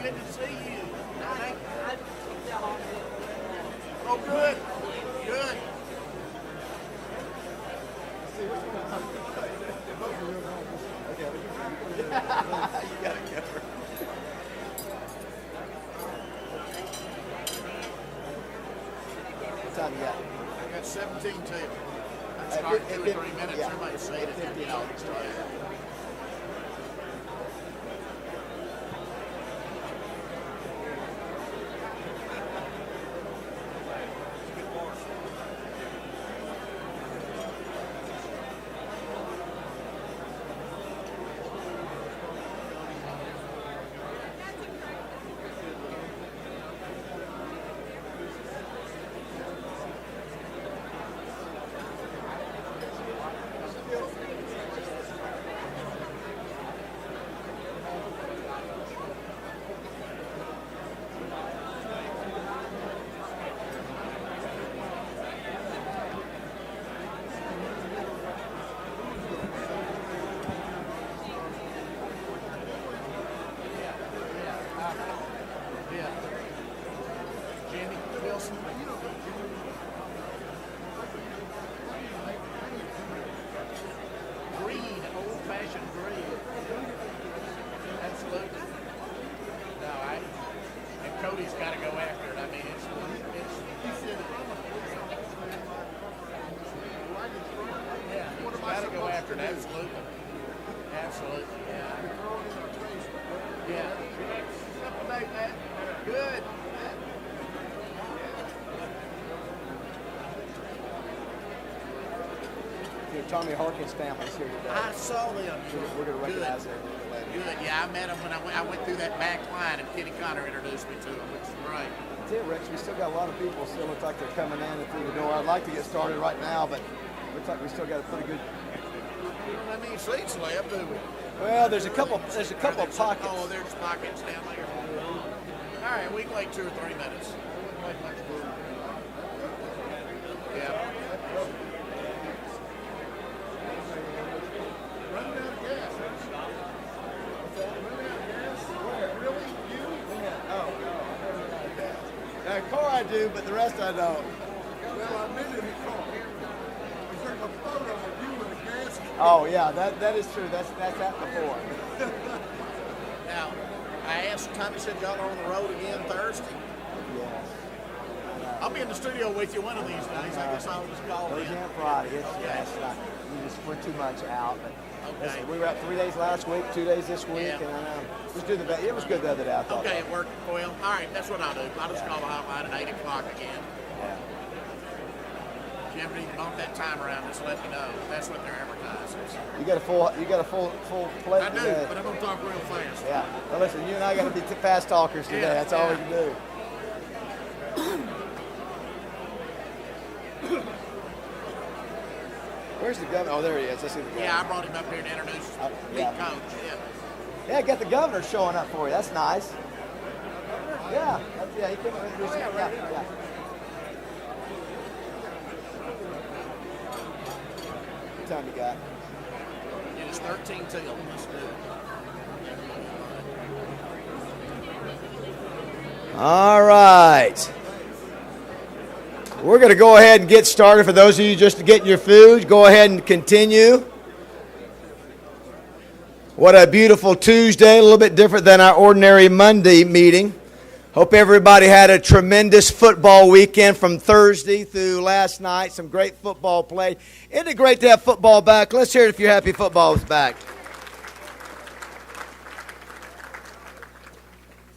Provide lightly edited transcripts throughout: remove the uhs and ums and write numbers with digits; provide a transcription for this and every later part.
Good to see you. Oh, good. Good. You got it covered. What time you got? I got 17 till. I'm starting 2 or 3 minutes. Everybody say it. 15. Tommy Harkins family's here today. I saw them. We're going to recognize them. Good. Yeah, I met them when I went through that back line, and Kenny Connor introduced me to them, which is great. That's it, Rich. We still got a lot of people still look like they're coming in and through the door. I'd like to get started right now, but looks like we still got a pretty good. We don't have many seats left, do we? Well, there's a couple of pockets. Oh, there's pockets down there. All right, we can wait 2 or 3 minutes. Yeah. Car I do, but the rest I don't. Well, I met in the car. We took a photo of you with a gas. Oh yeah, that is true. That's happened before. Now, I asked Tommy, said y'all are on the road again Thursday. Yes. I'll be in the studio with you one of these days. I guess I'll just call Thursday in. and Friday. We're too much out. But okay. listen, we were out 3 days last week, 2 days this week, and let's do the best. It was good the other day, I thought. Okay, it worked well. All right, that's what I'll do. I'll just call the hotline at 8 o'clock again. Yeah. If you ever need to bump that time around, just let me know. That's what they're advertising. You got a full plate I do, today. but I'm gonna talk real fast. Yeah. Well, listen, you and I got to be fast talkers today. Yeah, That's all we can do. Where's the governor? Oh, there he is. Let's see the governor. Yeah, I brought him up here to introduce me coach. Yeah, I got the governor showing up for you. That's nice. Yeah, he came up and introduced him. Yeah. What time you got? It is 13 till. Let's do it. All right. We're going to go ahead and get started. For those of you just getting your food, go ahead and continue. What a beautiful Tuesday, a little bit different than our ordinary Monday meeting. Hope everybody had a tremendous football weekend from Thursday through last night. Some great football play. Isn't it great to have football back? Let's hear it if you're happy football is back.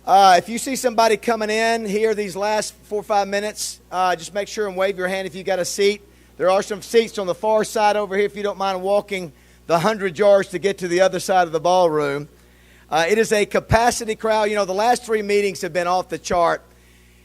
If you see somebody coming in here these last 4 or 5 minutes, just make sure and wave your hand if you got a seat. There are some seats on the far side over here if you don't mind walking the 100 yards to get to the other side of the ballroom. It is a capacity crowd. You know, the last 3 meetings have been off the chart.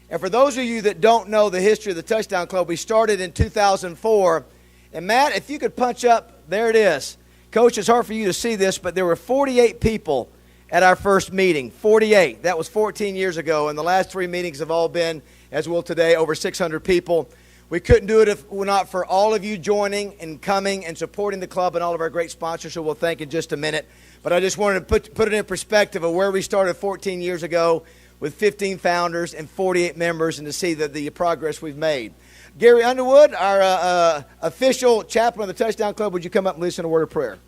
And for those of you that don't know the history of the Touchdown Club, we started in 2004. And Matt, if you could punch up, there it is. Coach, it's hard for you to see this, but there were 48 people at our first meeting. 48. That was 14 years ago. And the last 3 meetings have all been, as will today, over 600 people. We couldn't do it if not for all of you joining and coming and supporting the club and all of our great sponsors, who we'll thank in just a minute. But I just wanted to put it in perspective of where we started 14 years ago with 15 founders and 48 members, and to see the progress we've made. Gary Underwood, our official chaplain of the Touchdown Club, would you come up and lead us in a word of prayer?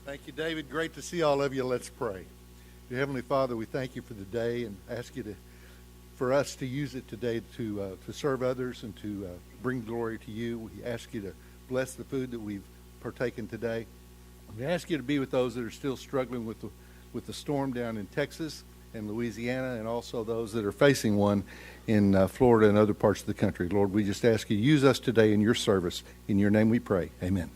Thank you, David. Great to see all of you. Let's pray. Dear Heavenly Father, we thank you for the day and ask you for us to use it today to serve others and to bring glory to you. We ask you to bless the food that we've partaken today. We ask you to be with those that are still struggling with the storm down in Texas and Louisiana, and also those that are facing one in Florida and other parts of the country. Lord, we just ask you to use us today in your service. In your name we pray. Amen.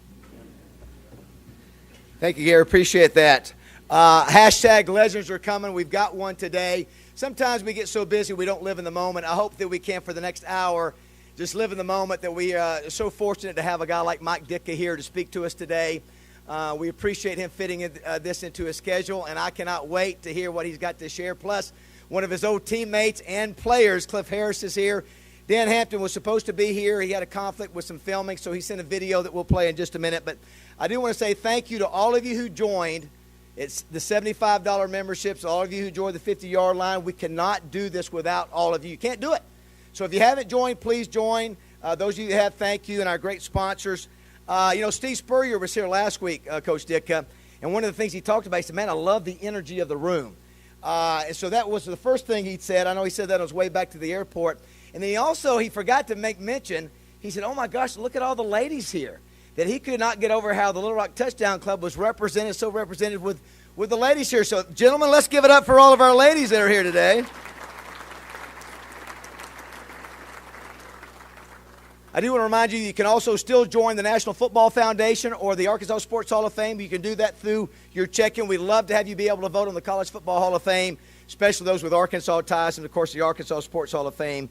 Thank you, Gary. Appreciate that. Hashtag legends are coming. We've got one today. Sometimes we get so busy we don't live in the moment. I hope that we can, for the next hour, just live in the moment, that we are so fortunate to have a guy like Mike Ditka here to speak to us today. We appreciate him fitting this into his schedule, and I cannot wait to hear what he's got to share. Plus, one of his old teammates and players, Cliff Harris, is here. Dan Hampton was supposed to be here. He had a conflict with some filming, so he sent a video that we'll play in just a minute. But I do want to say thank you to all of you who joined. It's the $75 memberships, all of you who joined the 50-yard line. We cannot do this without all of you. You can't do it. So if you haven't joined, please join. Those of you that have, thank you, and our great sponsors. Steve Spurrier was here last week, Coach Ditka, and one of the things he talked about, he said, man, I love the energy of the room. And so that was the first thing he said. I know he said that on his way back to the airport. And then he forgot to make mention, he said, oh my gosh, look at all the ladies here. That he could not get over how the Little Rock Touchdown Club was so represented with the ladies here. So, gentlemen, let's give it up for all of our ladies that are here today. I do want to remind you, you can also still join the National Football Foundation or the Arkansas Sports Hall of Fame. You can do that through your check-in. We'd love to have you be able to vote on the College Football Hall of Fame, especially those with Arkansas ties, and, of course, the Arkansas Sports Hall of Fame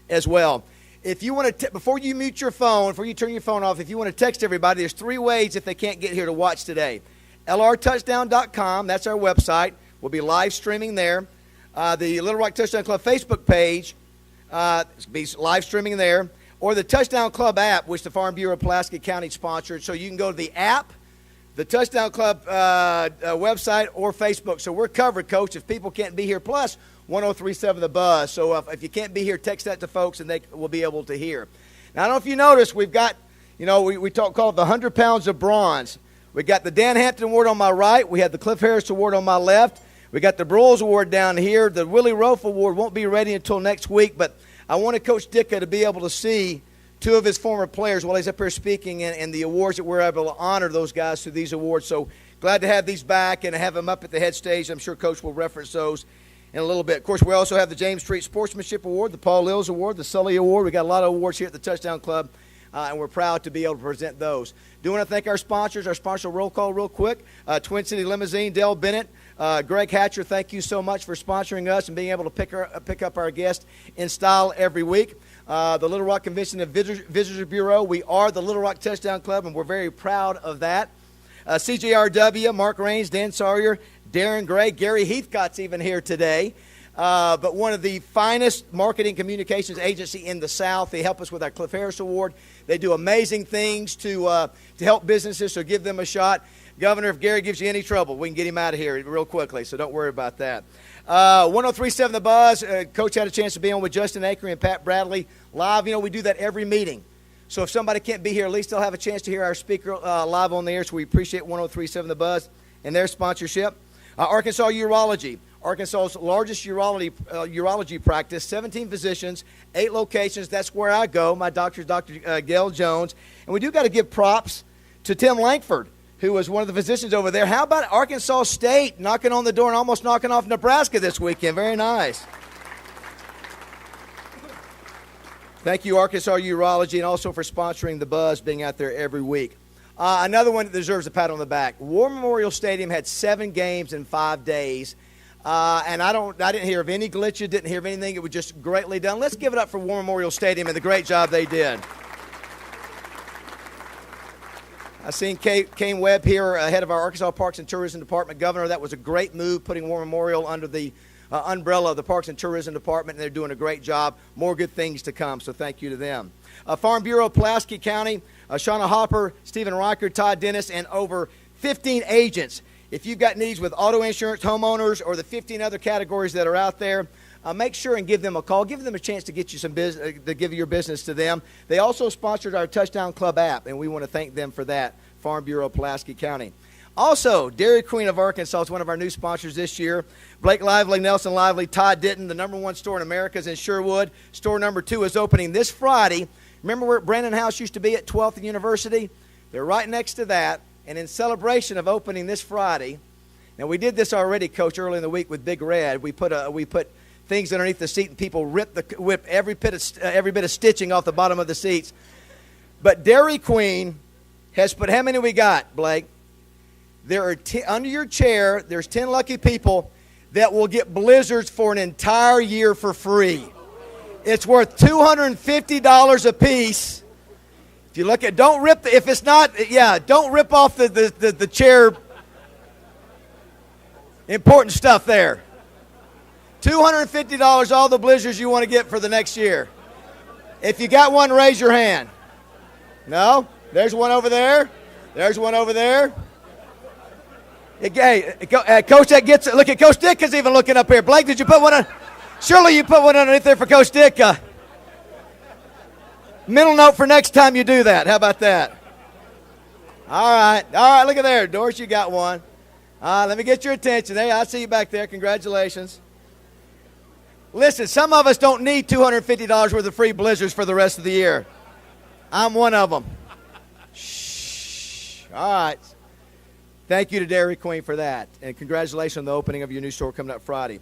as well. If you want to, before you mute your phone, before you turn your phone off, if you want to text everybody, there's 3 ways if they can't get here to watch today. LRTouchdown.com, that's our website. We'll be live streaming there. The Little Rock Touchdown Club Facebook page will be live streaming there. Or the Touchdown Club app, which the Farm Bureau of Pulaski County sponsored. So you can go to the app, the Touchdown Club website, or Facebook. So we're covered, Coach, if people can't be here. Plus, 103.7 The Buzz. So if you can't be here, text that to folks, and they will be able to hear. Now, I don't know if you noticed, we've got, we call it the 100 pounds of bronze. We got the Dan Hampton Award on my right. We have the Cliff Harris Award on my left. We got the Broyles Award down here. The Willie Rofe Award won't be ready until next week, but I wanted Coach Ditka to be able to see 2 of his former players while he's up here speaking, and the awards that we're able to honor those guys through these awards. So glad to have these back and have them up at the head stage. I'm sure Coach will reference those in a little bit. Of course, we also have the James Street Sportsmanship Award, the Paul Lills Award, the Sully Award. We got a lot of awards here at the Touchdown Club, and we're proud to be able to present those. Do want to thank our sponsors. Our sponsor roll call real quick. Twin City Limousine, Dale Bennett. Greg Hatcher, thank you so much for sponsoring us and being able to pick up our guests in style every week. The Little Rock Convention and Visitors Bureau. We are the Little Rock Touchdown Club, and we're very proud of that. CJRW, Mark Raines, Dan Sawyer, Darren Gray, Gary Heathcott's even here today. But one of the finest marketing communications agency in the South. They help us with our Cliff Harris Award. They do amazing things to help businesses, so give them a shot. Governor, if Gary gives you any trouble, we can get him out of here real quickly, so don't worry about that. 103.7 The Buzz. Coach had a chance to be on with Justin Akery and Pat Bradley live. We do that every meeting. So if somebody can't be here, at least they'll have a chance to hear our speaker live on the air, so we appreciate 103.7 The Buzz and their sponsorship. Arkansas Urology. Arkansas's largest urology practice, 17 physicians, 8 locations. That's where I go. My doctor is Dr. Gail Jones. And we do got to give props to Tim Langford, who was one of the physicians over there. How about Arkansas State knocking on the door and almost knocking off Nebraska this weekend? Very nice. Thank you, Arkansas Urology, and also for sponsoring The Buzz, being out there every week. Another one that deserves a pat on the back. War Memorial Stadium had 7 games in 5 days. And I didn't hear of any glitches, didn't hear of anything. It was just greatly done. Let's give it up for War Memorial Stadium and the great job they did. I've seen Kane Webb here, head of our Arkansas Parks and Tourism Department. Governor, that was a great move, putting War Memorial under the umbrella of the Parks and Tourism Department, and they're doing a great job. More good things to come, so thank you to them. Farm Bureau, Pulaski County, Shauna Hopper, Stephen Riker, Todd Dennis, and over 15 agents. If you've got needs with auto insurance, homeowners, or the 15 other categories that are out there, make sure and give them a call. Give them a chance to get you some business, to give your business to them. They also sponsored our Touchdown Club app, and we want to thank them for that. Farm Bureau, Pulaski County. Also, Dairy Queen of Arkansas is one of our new sponsors this year. Blake Lively, Nelson Lively, Todd Ditton, the #1 store in America is in Sherwood. Store #2 is opening this Friday. Remember where Brandon House used to be at 12th and University? They're right next to that. And in celebration of opening this Friday, now we did this already, Coach, early in the week with Big Red. We put things underneath the seat, and people whip every bit of stitching off the bottom of the seats. But Dairy Queen has put, how many we got, Blake? There are under your chair, there's 10 lucky people that will get blizzards for an entire year for free. It's worth $250 a piece. If you look at, don't rip, if it's not, don't rip off the chair. Important stuff there. $250, all the blizzards you want to get for the next year. If you got one, raise your hand. No? There's one over there. There's one over there. Hey, Coach, that gets it. Look at Coach Ditka's even looking up here. Blake, did you put one on? Surely you put one underneath there for Coach Ditka. Mental note for next time you do that. How about that? All right, look at there. Doris, you got one. Let me get your attention. Hey, I see you back there. Congratulations. Listen, some of us don't need $250 worth of free blizzards for the rest of the year. I'm one of them. Shh. All right. Thank you to Dairy Queen for that. And congratulations on the opening of your new store coming up Friday.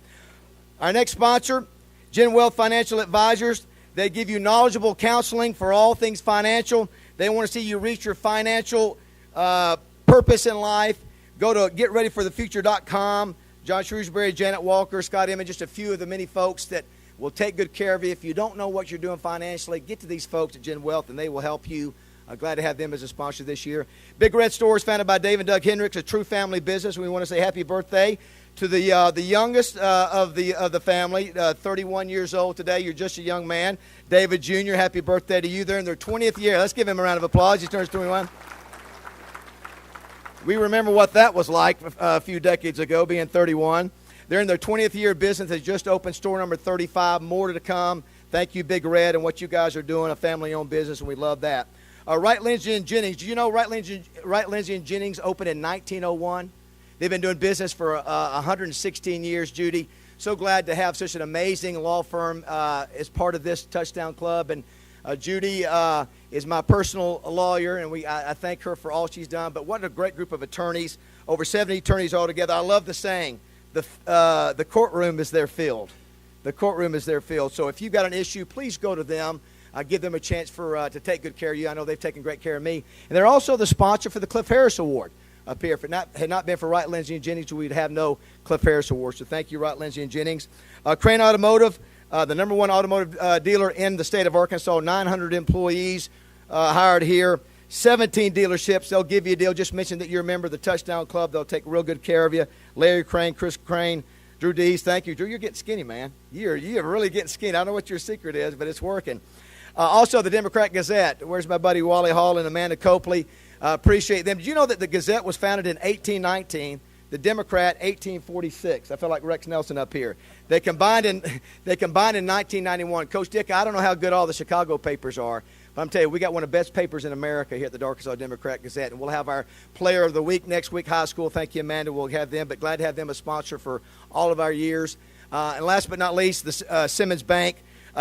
Our next sponsor, Gen Wealth Financial Advisors. They give you knowledgeable counseling for all things financial. They want to see you reach your financial purpose in life. Go to getreadyforthefuture.com. John Shrewsbury, Janet Walker, Scott Emmett, just a few of the many folks that will take good care of you. If you don't know what you're doing financially, get to these folks at Gen Wealth, and they will help you. Glad to have them as a sponsor this year. Big Red Store is founded by Dave and Doug Hendricks, a true family business. We want to say happy birthday to the youngest of the family, 31 years old today. You're just a young man. David Jr., happy birthday to you. They're in their 20th year. Let's give him a round of applause. He turns 21. We remember what that was like a few decades ago, being 31. They're in their 20th year of business. They just opened store number 35. More to come. Thank you, Big Red, and what you guys are doing, a family-owned business, and we love that. Wright, Lindsay, and Jennings. Do you know Wright, Lindsay, and Jennings opened in 1901? They've been doing business for 116 years, Judy. So glad to have such an amazing law firm as part of this Touchdown Club. And Judy is my personal lawyer, and I thank her for all she's done. But what a great group of attorneys, over 70 attorneys altogether. I love the saying, the courtroom is their field. The courtroom is their field. So if you've got an issue, please go to them. Give them a chance to take good care of you. I know they've taken great care of me. And they're also the sponsor for the Cliff Harris Award up here. If it had not been for Wright, Lindsay, and Jennings, we'd have no Cliff Harris Award. So thank you, Wright, Lindsay, and Jennings. Crane Automotive, the #1 automotive dealer in the state of Arkansas. 900 employees hired here. 17 dealerships. They'll give you a deal. Just mention that you're a member of the Touchdown Club. They'll take real good care of you. Larry Crane, Chris Crane, Drew Dees. Thank you. Drew, you're getting skinny, man. You're really getting skinny. I don't know what your secret is, but it's working. Also, the Democrat Gazette. Where's my buddy Wally Hall and Amanda Copley? Appreciate them. Did you know that the Gazette was founded in 1819? The Democrat, 1846. I feel like Rex Nelson up here. They combined in 1991. Coach Dick, I don't know how good all the Chicago papers are, but I'm telling you, we got one of the best papers in America here at the Arkansas Democrat Gazette, and we'll have our Player of the Week next week. High school. Thank you, Amanda. We'll have them, but glad to have them a sponsor for all of our years. And last but not least, the Simmons Bank.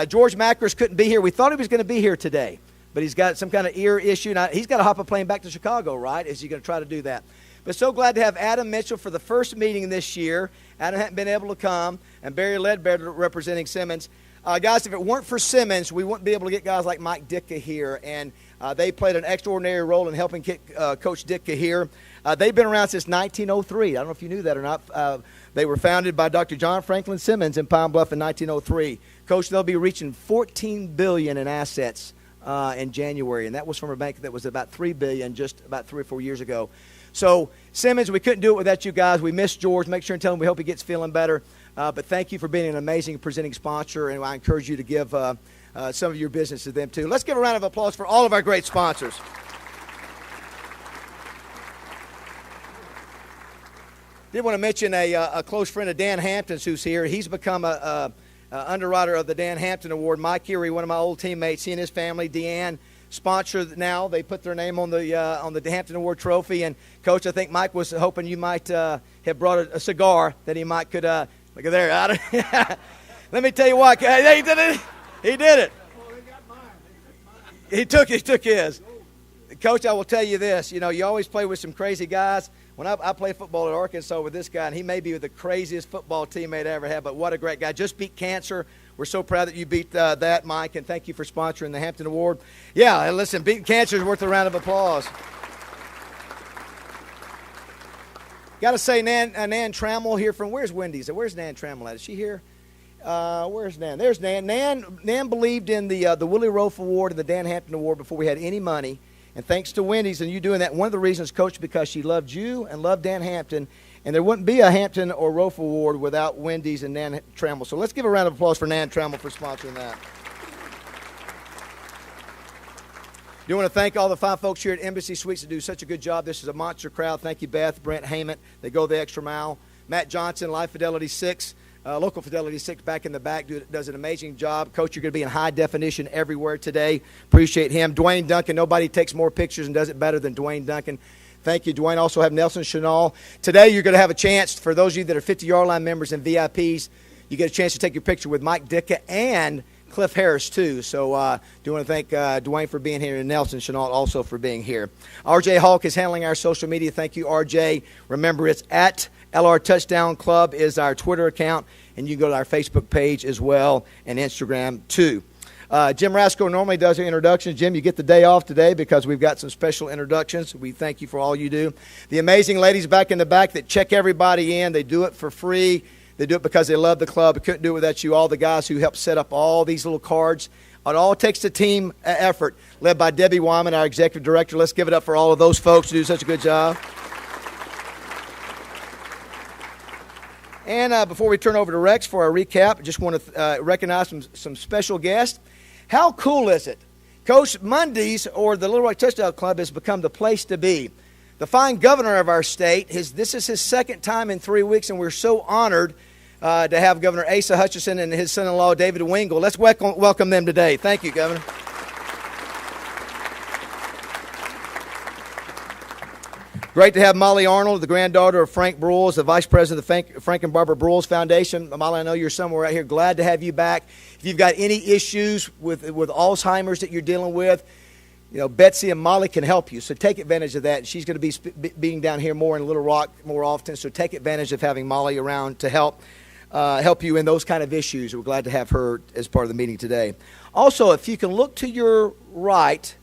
George Macris couldn't be here. We thought he was going to be here today, but he's got some kind of ear issue. Now, he's got to hop a plane back to Chicago, right? Is he going to try to do that? But so glad to have Adam Mitchell for the first meeting this year. Adam hadn't been able to come, and Barry Ledbetter representing Simmons. Guys, if it weren't for Simmons, we wouldn't be able to get guys like Mike Ditka here, and they played an extraordinary role in helping get Coach Ditka here. They've been around since 1903. I don't know if you knew that or not. They were founded by Dr. John Franklin Simmons in Pine Bluff in 1903. Coach, they'll be reaching $14 billion in assets in January, and that was from a bank that was about $3 billion just about 3 or 4 years ago. So, Simmons, we couldn't do it without you guys. We miss George. Make sure and tell him we hope he gets feeling better. But thank you for being an amazing presenting sponsor, and I encourage you to give some of your business to them, too. Let's give a round of applause for all of our great sponsors. Did want to mention a close friend of Dan Hampton's who's here. He's become a underwriter of the Dan Hampton Award. Mike Erie, one of my old teammates, he and his family, Deanne, sponsor now. They put their name on the Hampton Award trophy. And, Coach, I think Mike was hoping you might have brought a cigar that he might could look at there. Let me tell you what. He did it. He did it. He took his. Coach, I will tell you this. You know, you always play with some crazy guys. When I played football at Arkansas with this guy, and he may be the craziest football teammate I ever had, but what a great guy. Just beat cancer. We're so proud that you beat that, Mike, and thank you for sponsoring the Hampton Award. Yeah, listen, beating cancer is worth a round of applause. Got to say, Nan Trammell here from, where's Wendy's? Where's Nan Trammell at? Is she here? Where's Nan? There's Nan. Nan believed in the Willie Rofe Award and the Dan Hampton Award before we had any money. And thanks to Wendy's and you doing that, one of the reasons, Coach, because she loved you and loved Dan Hampton. And there wouldn't be a Hampton or Rofe Award without Wendy's and Nan Trammell. So let's give a round of applause for Nan Trammell for sponsoring that. Do want to thank all the fine folks here at Embassy Suites that do such a good job. This is a monster crowd. Thank you, Beth, Brent Heyman. They go the extra mile. Matt Johnson, Life Fidelity 6. Local Fidelity 6 back in the back does an amazing job. Coach, you're going to be in high definition everywhere today. Appreciate him. Dwayne Duncan, nobody takes more pictures and does it better than Dwayne Duncan. Thank you, Dwayne. Also have Nelson Chenal. Today you're going to have a chance, for those of you that are 50-yard line members and VIPs, you get a chance to take your picture with Mike Ditka and Cliff Harris, too. So do want to thank Dwayne for being here and Nelson Chenal also for being here. RJ Hawk is handling our social media. Thank you, RJ. Remember, it's at LR Touchdown Club is our Twitter account, and you can go to our Facebook page as well and Instagram too. Jim Rasco normally does the introductions. Jim, you get the day off today because we've got some special introductions. We thank you for all you do. The amazing ladies back in the back that check everybody in, they do it for free. They do it because they love the club. We couldn't do it without you. All the guys who helped set up all these little cards. It all takes a team effort led by Debbie Wyman, our executive director. Let's give it up for all of those folks who do such a good job. And before we turn over to Rex for our recap, I just want to recognize some special guests. How cool is it? Coach, Mondays or the Little Rock Touchdown Club has become the place to be. The fine governor of our state, this is his second time in 3 weeks, and we're so honored to have Governor Asa Hutchinson and his son-in-law, David Wingle. Let's welcome them today. Thank you, Governor. Great to have Molly Arnold, the granddaughter of Frank Brules, the vice president of the Frank and Barbara Brules Foundation. Molly, I know you're somewhere right here. Glad to have you back. If you've got any issues with Alzheimer's that you're dealing with, you know, Betsy and Molly can help you. So take advantage of that. She's going to be being down here more in Little Rock more often. So take advantage of having Molly around to help you in those kind of issues. We're glad to have her as part of the meeting today. Also, if you can look to your right,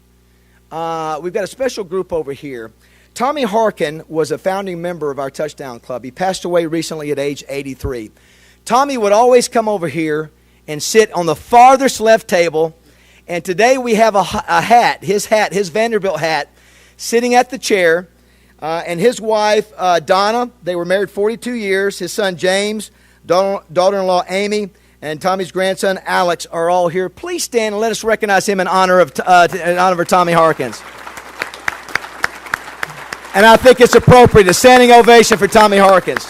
we've got a special group over here. Tommy Harkin was a founding member of our Touchdown Club. He passed away recently at age 83. Tommy would always come over here and sit on the farthest left table. And today we have a hat, his Vanderbilt hat, sitting at the chair. And his wife, Donna, they were married 42 years. His son, James, daughter-in-law, Amy, and Tommy's grandson, Alex, are all here. Please stand and let us recognize him in honor of Tommy Harkins. And I think it's appropriate, a standing ovation for Tommy Harkins.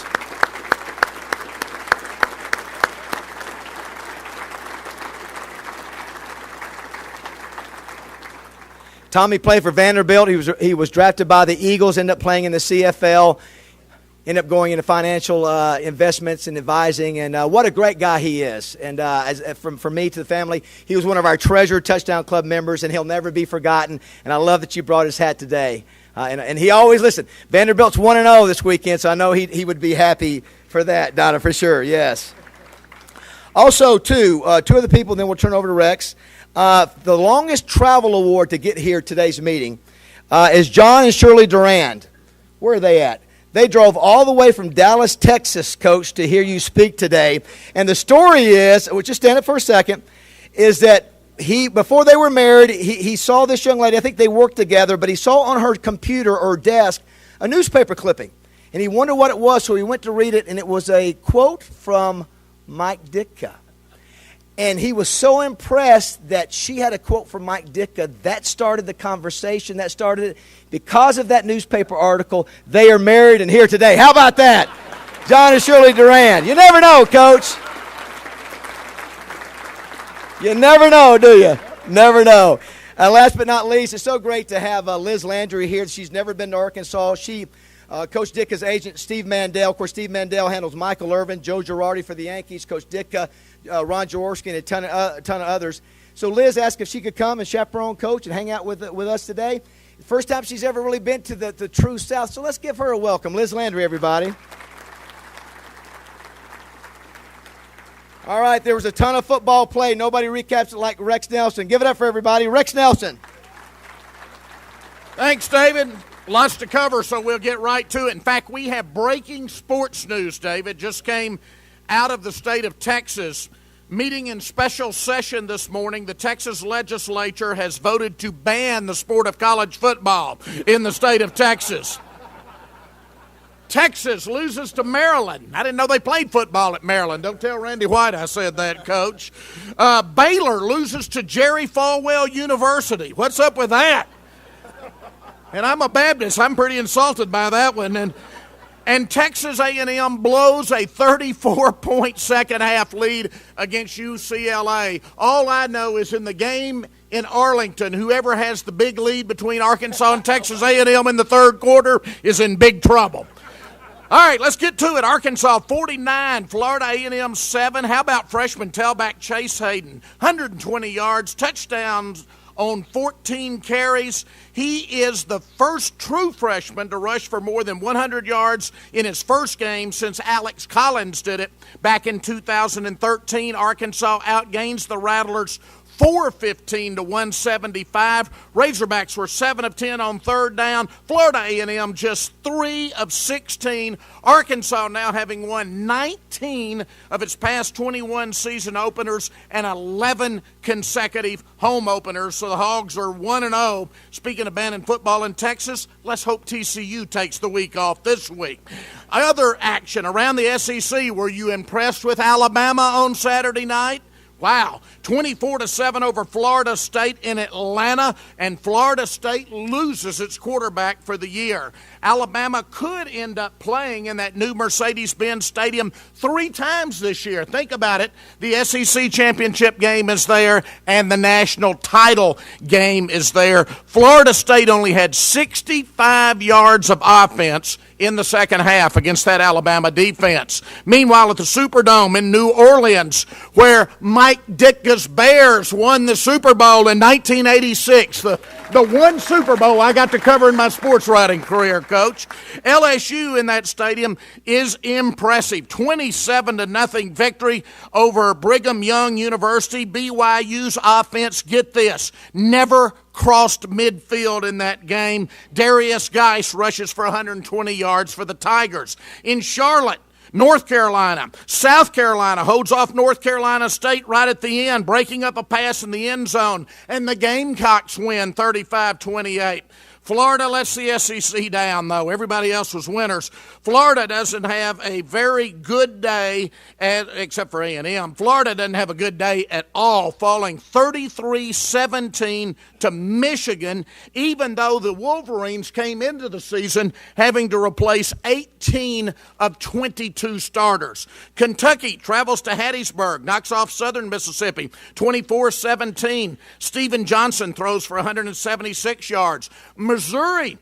Tommy played for Vanderbilt. He was drafted by the Eagles, ended up playing in the CFL, ended up going into financial investments and advising. And what a great guy he is. And from me to the family, he was one of our treasured Touchdown Club members, and he'll never be forgotten. And I love that you brought his hat today. And he always, listen, Vanderbilt's 1-0 this weekend, so I know he would be happy for that, Donna, for sure, yes. Also, two other people, and then we'll turn over to Rex. The longest travel award to get here today's meeting is John and Shirley Durand. Where are they at? They drove all the way from Dallas, Texas, Coach, to hear you speak today. And the story is, we'll just stand up for a second, is that before they were married, he saw this young lady. I think they worked together, but he saw on her computer or desk a newspaper clipping. And he wondered what it was, so he went to read it, and it was a quote from Mike Ditka. And he was so impressed that she had a quote from Mike Ditka. That started the conversation. That started it. Because of that newspaper article, they are married and here today. How about that? John and Shirley Duran. You never know, Coach. You never know, do you? Never know. Last but not least, it's so great to have Liz Landry here. She's never been to Arkansas. She, Coach Ditka's agent, Steve Mandel. Of course, Steve Mandel handles Michael Irvin, Joe Girardi for the Yankees, Coach Ditka, Ron Jaworski, and a ton of others. So Liz asked if she could come and chaperone Coach and hang out with us today. First time she's ever really been to the true South. So let's give her a welcome. Liz Landry, everybody. All right, there was a ton of football play. Nobody recaps it like Rex Nelson. Give it up for everybody. Rex Nelson. Thanks, David. Lots to cover, so we'll get right to it. In fact, we have breaking sports news, David. Just came out of the state of Texas. Meeting in special session this morning, the Texas legislature has voted to ban the sport of college football in the state of Texas. Texas loses to Maryland. I didn't know they played football at Maryland. Don't tell Randy White I said that, Coach. Baylor loses to Jerry Falwell University. What's up with that? And I'm a Baptist. I'm pretty insulted by that one. And Texas A&M blows a 34-point second-half lead against UCLA. All I know is in the game in Arlington, whoever has the big lead between Arkansas and Texas A&M in the third quarter is in big trouble. All right, let's get to it. Arkansas 49, Florida A&M 7. How about freshman tailback Chase Hayden? 120 yards, touchdowns on 14 carries. He is the first true freshman to rush for more than 100 yards in his first game since Alex Collins did it back in 2013. Arkansas outgains the Rattlers 415 to 175. Razorbacks were 7 of 10 on third down. Florida A&M just 3 of 16. Arkansas now having won 19 of its past 21 season openers and 11 consecutive home openers. So the Hogs are 1-0. Speaking of banning football in Texas, let's hope TCU takes the week off this week. Other action around the SEC. Were you impressed with Alabama on Saturday night? Wow, 24-7 over Florida State in Atlanta, and Florida State loses its quarterback for the year. Alabama could end up playing in that new Mercedes-Benz Stadium 3 times this year. Think about it. The SEC championship game is there, and the national title game is there. Florida State only had 65 yards of offense in the second half against that Alabama defense. Meanwhile, at the Superdome in New Orleans, where Mike Ditka's Bears won the Super Bowl in 1986, the one Super Bowl I got to cover in my sports writing career, Coach. LSU in that stadium is impressive. 27-0 victory over Brigham Young University. BYU's offense, get this, never crossed midfield in that game. Darius Geis rushes for 120 yards for the Tigers. In Charlotte, North Carolina, South Carolina holds off North Carolina State right at the end, breaking up a pass in the end zone, and the Gamecocks win 35-28. Florida lets the SEC down, though. Everybody else was winners. Florida doesn't have a very good day, except for A&M. Florida doesn't have a good day at all, falling 33-17 to Michigan, even though the Wolverines came into the season having to replace 18 of 22 starters. Kentucky travels to Hattiesburg, knocks off Southern Mississippi 24-17. Steven Johnson throws for 176 yards. Missouri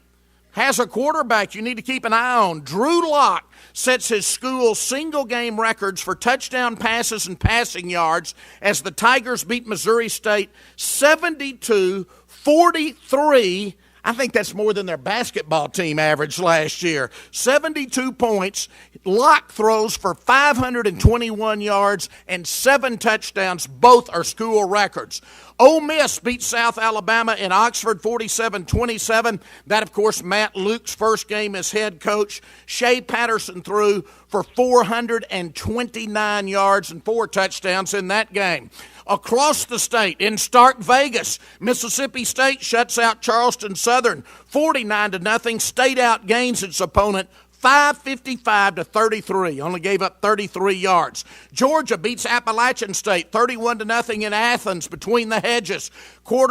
has a quarterback you need to keep an eye on. Drew Lock sets his school's single-game records for touchdown passes and passing yards as the Tigers beat Missouri State 72-43. I think that's more than their basketball team averaged last year. 72 points. Locke throws for 521 yards and 7 touchdowns. Both are school records. Ole Miss beat South Alabama in Oxford 47-27. That, of course, Matt Luke's first game as head coach. Shea Patterson threw for 429 yards and 4 touchdowns in that game. Across the state, in Stark Vegas, Mississippi State shuts out Charleston Southern 49-0. State outgains its opponent 555-33, only gave up 33 yards. Georgia beats Appalachian State 31-0 in Athens between the hedges.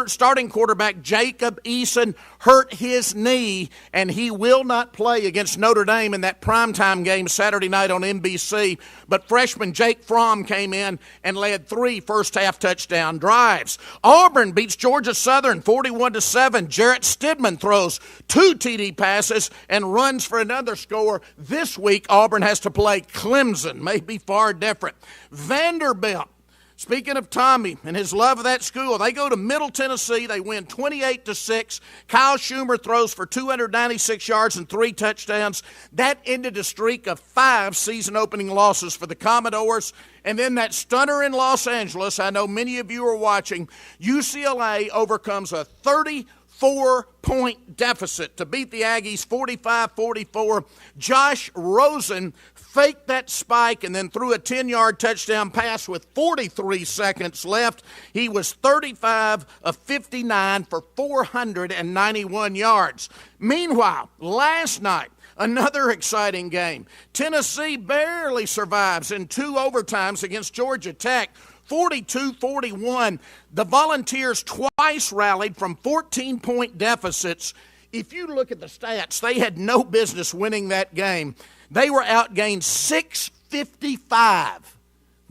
Starting quarterback Jacob Eason hurt his knee, and he will not play against Notre Dame in that primetime game Saturday night on NBC. But freshman Jake Fromm came in and led 3 first-half touchdown drives. Auburn beats Georgia Southern 41-7. Jarrett Stidman throws 2 TD passes and runs for another score. This week, Auburn has to play Clemson. May be far different. Vanderbilt, speaking of Tommy and his love of that school, they go to Middle Tennessee. They win 28-6. Kyle Schumer throws for 296 yards and 3 touchdowns. That ended a streak of 5 season-opening losses for the Commodores. And then that stunner in Los Angeles, I know many of you are watching, UCLA overcomes a 34-point deficit to beat the Aggies 45-44. Josh Rosen faked that spike and then threw a 10-yard touchdown pass with 43 seconds left. He was 35 of 59 for 491 yards. Meanwhile, last night, another exciting game. Tennessee barely survives in 2 overtimes against Georgia Tech. 42-41. The Volunteers twice rallied from 14-point deficits. If you look at the stats, they had no business winning that game. They were outgained 655.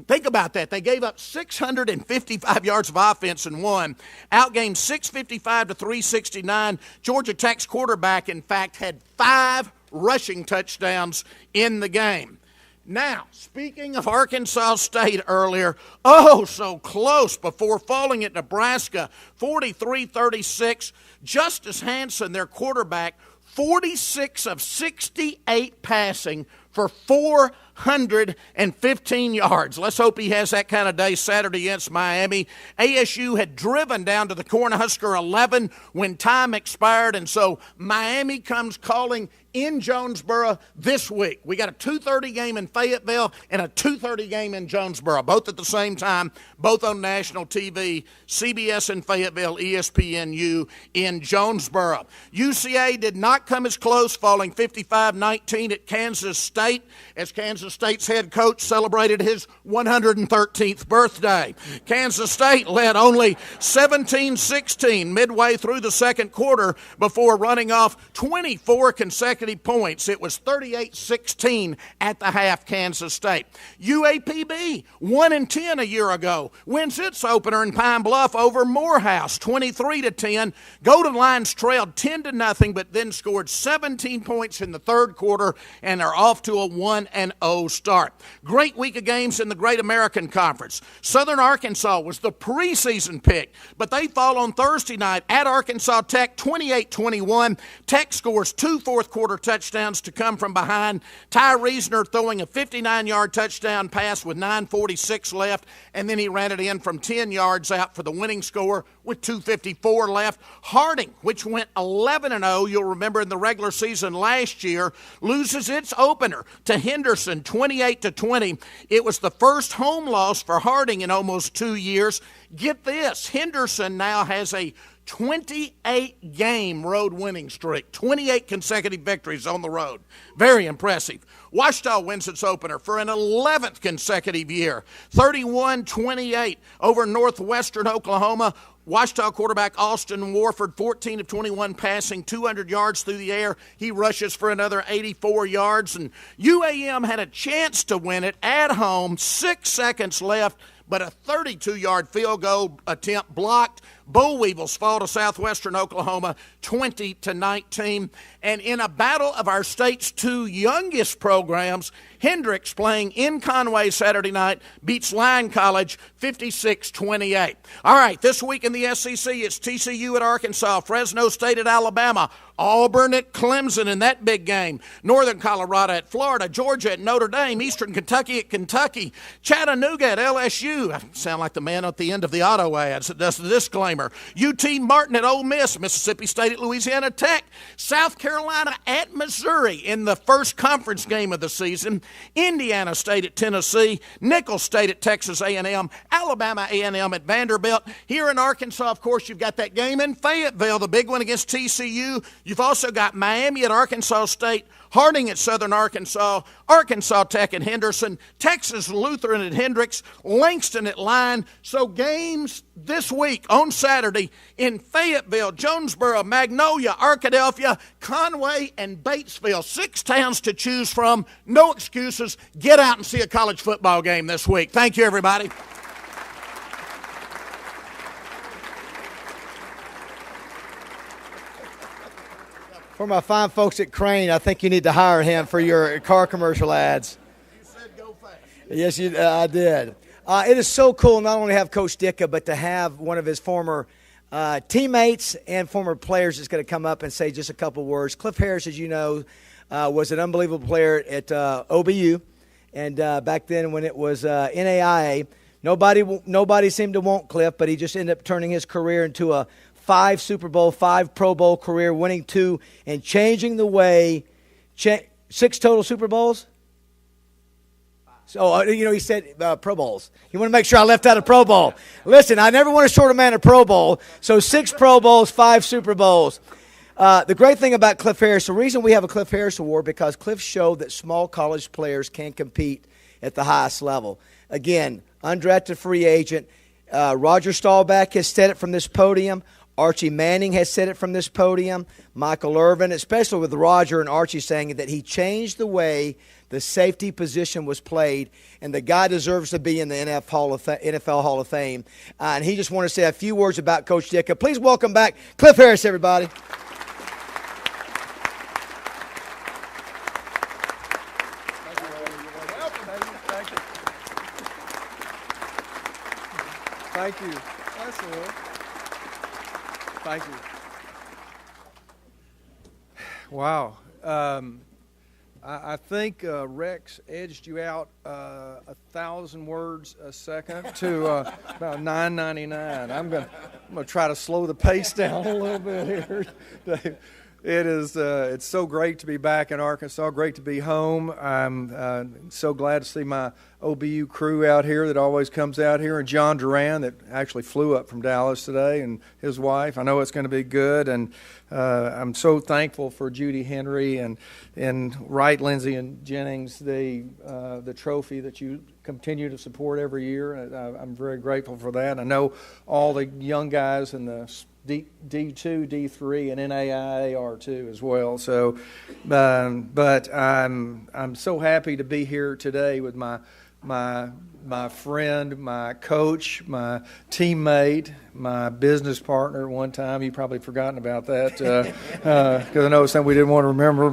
Think about that. They gave up 655 yards of offense and won. Outgained 655 to 369. Georgia Tech's quarterback, in fact, had 5 rushing touchdowns in the game. Now, speaking of Arkansas State earlier, oh, so close before falling at Nebraska, 43-36. Justice Hansen, their quarterback, 46 of 68 passing for 415 yards. Let's hope he has that kind of day Saturday against Miami. ASU had driven down to the Cornhusker 11 when time expired, and so Miami comes calling in Jonesboro this week. We got a 2:30 game in Fayetteville and a 2:30 game in Jonesboro, both at the same time, both on national TV, CBS in Fayetteville, ESPNU in Jonesboro. UCA did not come as close, falling 55-19 at Kansas State, as Kansas State's head coach celebrated his 113th birthday. Kansas State led only 17-16 midway through the second quarter before running off 24 consecutive points. It was 38-16 at the half, Kansas State. UAPB, 1-10 a year ago, wins its opener in Pine Bluff over Morehouse, 23-10. Golden Lions trailed 10-0, but then scored 17 points in the third quarter and are off to a 1-0 start. Great week of games in the Great American Conference. Southern Arkansas was the preseason pick, but they fall on Thursday night at Arkansas Tech, 28-21. Tech scores 2 fourth-quarter touchdowns to come from behind. Ty Reasoner throwing a 59-yard touchdown pass with 9:46 left, and then he ran it in from 10 yards out for the winning score with 2:54 left. Harding, which went 11-0, you'll remember in the regular season last year, loses its opener to Henderson 28-20. It was the first home loss for Harding in almost 2 years. Get this, Henderson now has a 28-game road winning streak, 28 consecutive victories on the road. Very impressive. Ouachita wins its opener for an 11th consecutive year, 31-28 over Northwestern Oklahoma. Ouachita quarterback Austin Warford, 14 of 21 passing, 200 yards through the air. He rushes for another 84 yards. And UAM had a chance to win it at home, 6 seconds left, but a 32-yard field goal attempt blocked. Boll Weevils fall to Southwestern Oklahoma 20-19. And in a battle of our state's 2 youngest programs, Hendricks, playing in Conway Saturday night, beats Lyon College 56-28. All right, this week in the SEC, it's TCU at Arkansas, Fresno State at Alabama, Auburn at Clemson in that big game, Northern Colorado at Florida, Georgia at Notre Dame, Eastern Kentucky at Kentucky, Chattanooga at LSU. I sound like the man at the end of the auto ads that does the disclaimer. UT Martin at Ole Miss, Mississippi State at Louisiana Tech, South Carolina at Missouri in the first conference game of the season, Indiana State at Tennessee, Nicholls State at Texas A&M, Alabama A&M at Vanderbilt. Here in Arkansas, of course, you've got that game in Fayetteville, the big one against TCU. You've also got Miami at Arkansas State, Harding at Southern Arkansas, Arkansas Tech at Henderson, Texas Lutheran at Hendricks, Langston at Line. So games this week on Saturday in Fayetteville, Jonesboro, Magnolia, Arkadelphia, Conway, and Batesville. 6 towns to choose from. No excuses. Get out and see a college football game this week. Thank you, everybody. For my fine folks at Crane, I think you need to hire him for your car commercial ads. You said go fast. Yes, I did. It is so cool not only to have Coach Ditka, but to have one of his former teammates and former players that's going to come up and say just a couple words. Cliff Harris, as you know, was an unbelievable player at OBU. And back then when it was NAIA, nobody seemed to want Cliff, but he just ended up turning his career into a 5 Super Bowl, 5 Pro Bowl career, winning 2, and changing the way, 6 total Super Bowls? So, he said Pro Bowls. You want to make sure I left out a Pro Bowl. Listen, I never want to short a man a Pro Bowl, so 6 Pro Bowls, 5 Super Bowls. The great thing about Cliff Harris, the reason we have a Cliff Harris Award, because Cliff showed that small college players can compete at the highest level. Again, undrafted free agent. Roger Staubach has said it from this podium. Archie Manning has said it from this podium. Michael Irvin, especially with Roger and Archie saying that he changed the way the safety position was played, and the guy deserves to be in the NFL Hall of Fame. And he just wanted to say a few words about Coach Ditka. Please welcome back Cliff Harris, everybody. Thank you. That's all. Thank you. Wow. I think Rex edged you out 1,000 words a second to about 999. I'm gonna try to slow the pace down a little bit here, Dave. It's so great to be back in Arkansas. Great to be home. I'm so glad to see my OBU crew out here that always comes out here, and John Duran that actually flew up from Dallas today, and his wife. I know it's going to be good, and I'm so thankful for Judy Henry and Wright, Lindsay, and Jennings, the trophy that you continue to support every year. I'm very grateful for that. I know all the young guys in the D2, D3, and NAIA are too as well. So, but I'm so happy to be here today with my friend, my coach, my teammate, my business partner at one time. You've probably forgotten about that because I know it's something we didn't want to remember.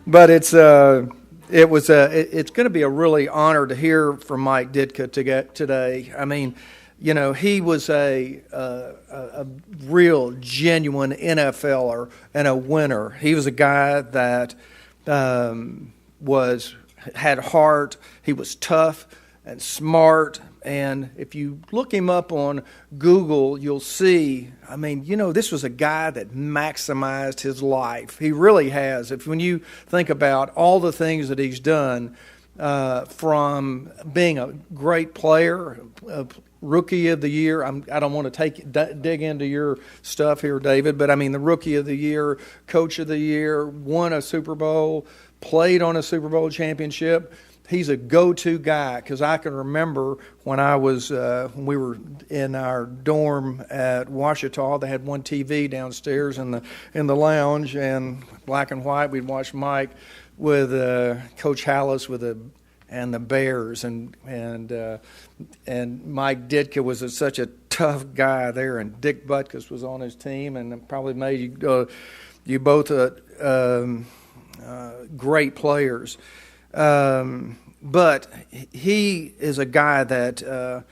But it's going to be a really honor to hear from Mike Ditka today. I mean, he was a real, genuine NFLer and a winner. He was a guy that had heart. He was tough and smart. And if you look him up on Google, you'll see, this was a guy that maximized his life. He really has. When you think about all the things that he's done, from being a great player, Rookie of the Year. I don't want to dig into your stuff here, David, but the Rookie of the Year, Coach of the Year, won a Super Bowl, played on a Super Bowl championship. He's a go-to guy because I can remember when when we were in our dorm at Ouachita. They had one TV downstairs in the lounge, and black and white. We'd watch Mike with Coach Hallis and the Bears, and Mike Ditka was such a tough guy there, and Dick Butkus was on his team, and probably made you both great players. But he is a guy that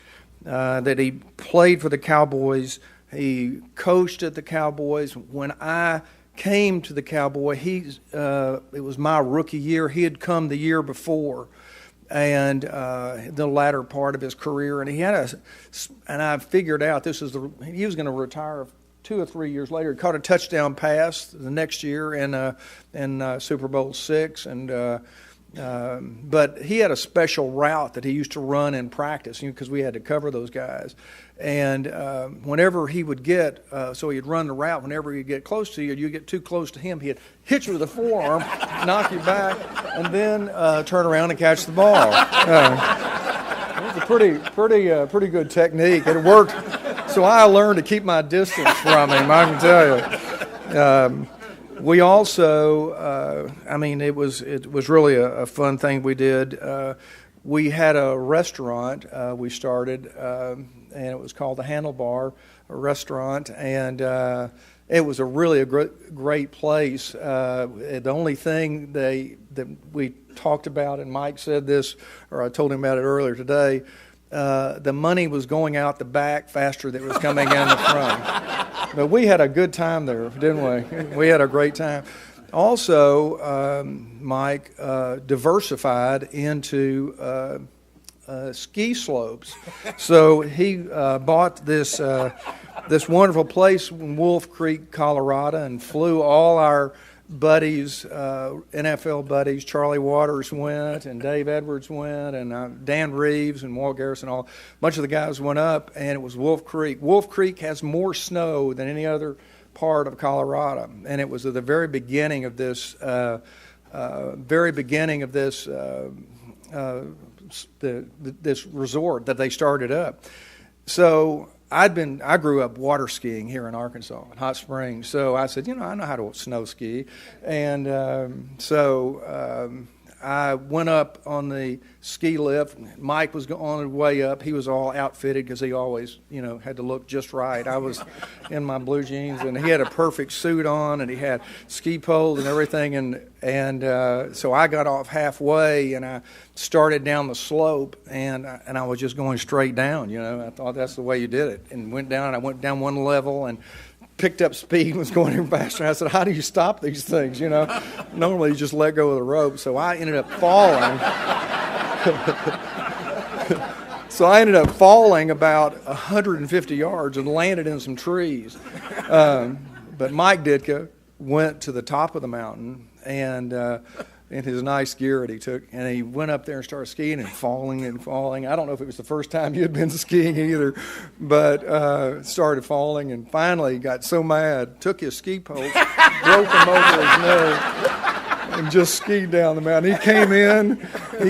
he played for the Cowboys. He coached at the Cowboys. When I came to the Cowboys, it was my rookie year. He had come the year before, and the latter part of his career. And and I figured out he was going to retire 2 or 3 years later. He caught a touchdown pass the next year in Super Bowl VI, But he had a special route that he used to run in practice, because we had to cover those guys. And whenever he would get, so he'd run the route, whenever he'd get close to you, you get too close to him, he'd hit you with a forearm, knock you back, and then turn around and catch the ball. It was a pretty good technique. It worked, so I learned to keep my distance from him, I can tell you. We also, it was really a fun thing we did. We had a restaurant we started, and it was called the Handlebar Restaurant, and it was a great place. The only thing that we talked about, and Mike said this, or I told him about it earlier today, the money was going out the back faster than it was coming in the front. But we had a good time there, didn't we? We had a great time. Also, Mike diversified into ski slopes. So he bought this wonderful place in Wolf Creek, Colorado, and flew all our buddies, NFL buddies. Charlie Waters went, and Dave Edwards went, and Dan Reeves and Walt Garrison. A bunch of the guys went up, and it was Wolf Creek. Wolf Creek has more snow than any other part of Colorado, and it was at the very beginning of this this resort that they started up. So I grew up water skiing here in Arkansas, in Hot Springs. So I said, I know how to snow ski, and so I went up on the ski lift. Mike was on his way up. He was all outfitted because he always, had to look just right. I was in my blue jeans, and he had a perfect suit on, and he had ski poles and everything. And so I got off halfway, and I started down the slope, and I was just going straight down. I thought that's the way you did it, and went down. I went down one level and picked up speed and was going even faster. I said, how do you stop these things, Normally you just let go of the rope. So I ended up falling. So I ended up falling about 150 yards and landed in some trees. But Mike Ditka went to the top of the mountain, and in his nice gear that he took, and he went up there and started skiing and falling and falling. I don't know if it was the first time he had been skiing either, but started falling, and finally got so mad, took his ski poles, broke them over his nose, and just skied down the mountain. He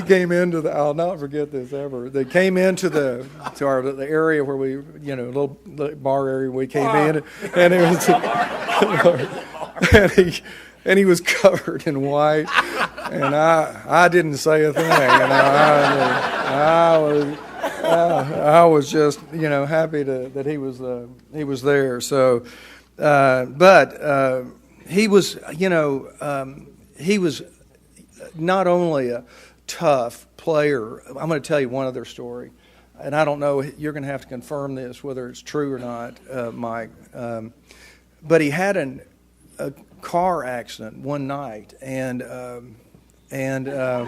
came into the, I'll not forget this ever. They came into the area where we, little bar area we came in, and it was, and he was covered in white, and I didn't say a thing, and I was just happy that he was there. So, but he was not only a tough player. I'm going to tell you one other story, and I don't know, you're going to have to confirm this whether it's true or not, Mike. But he had a car accident one night, and it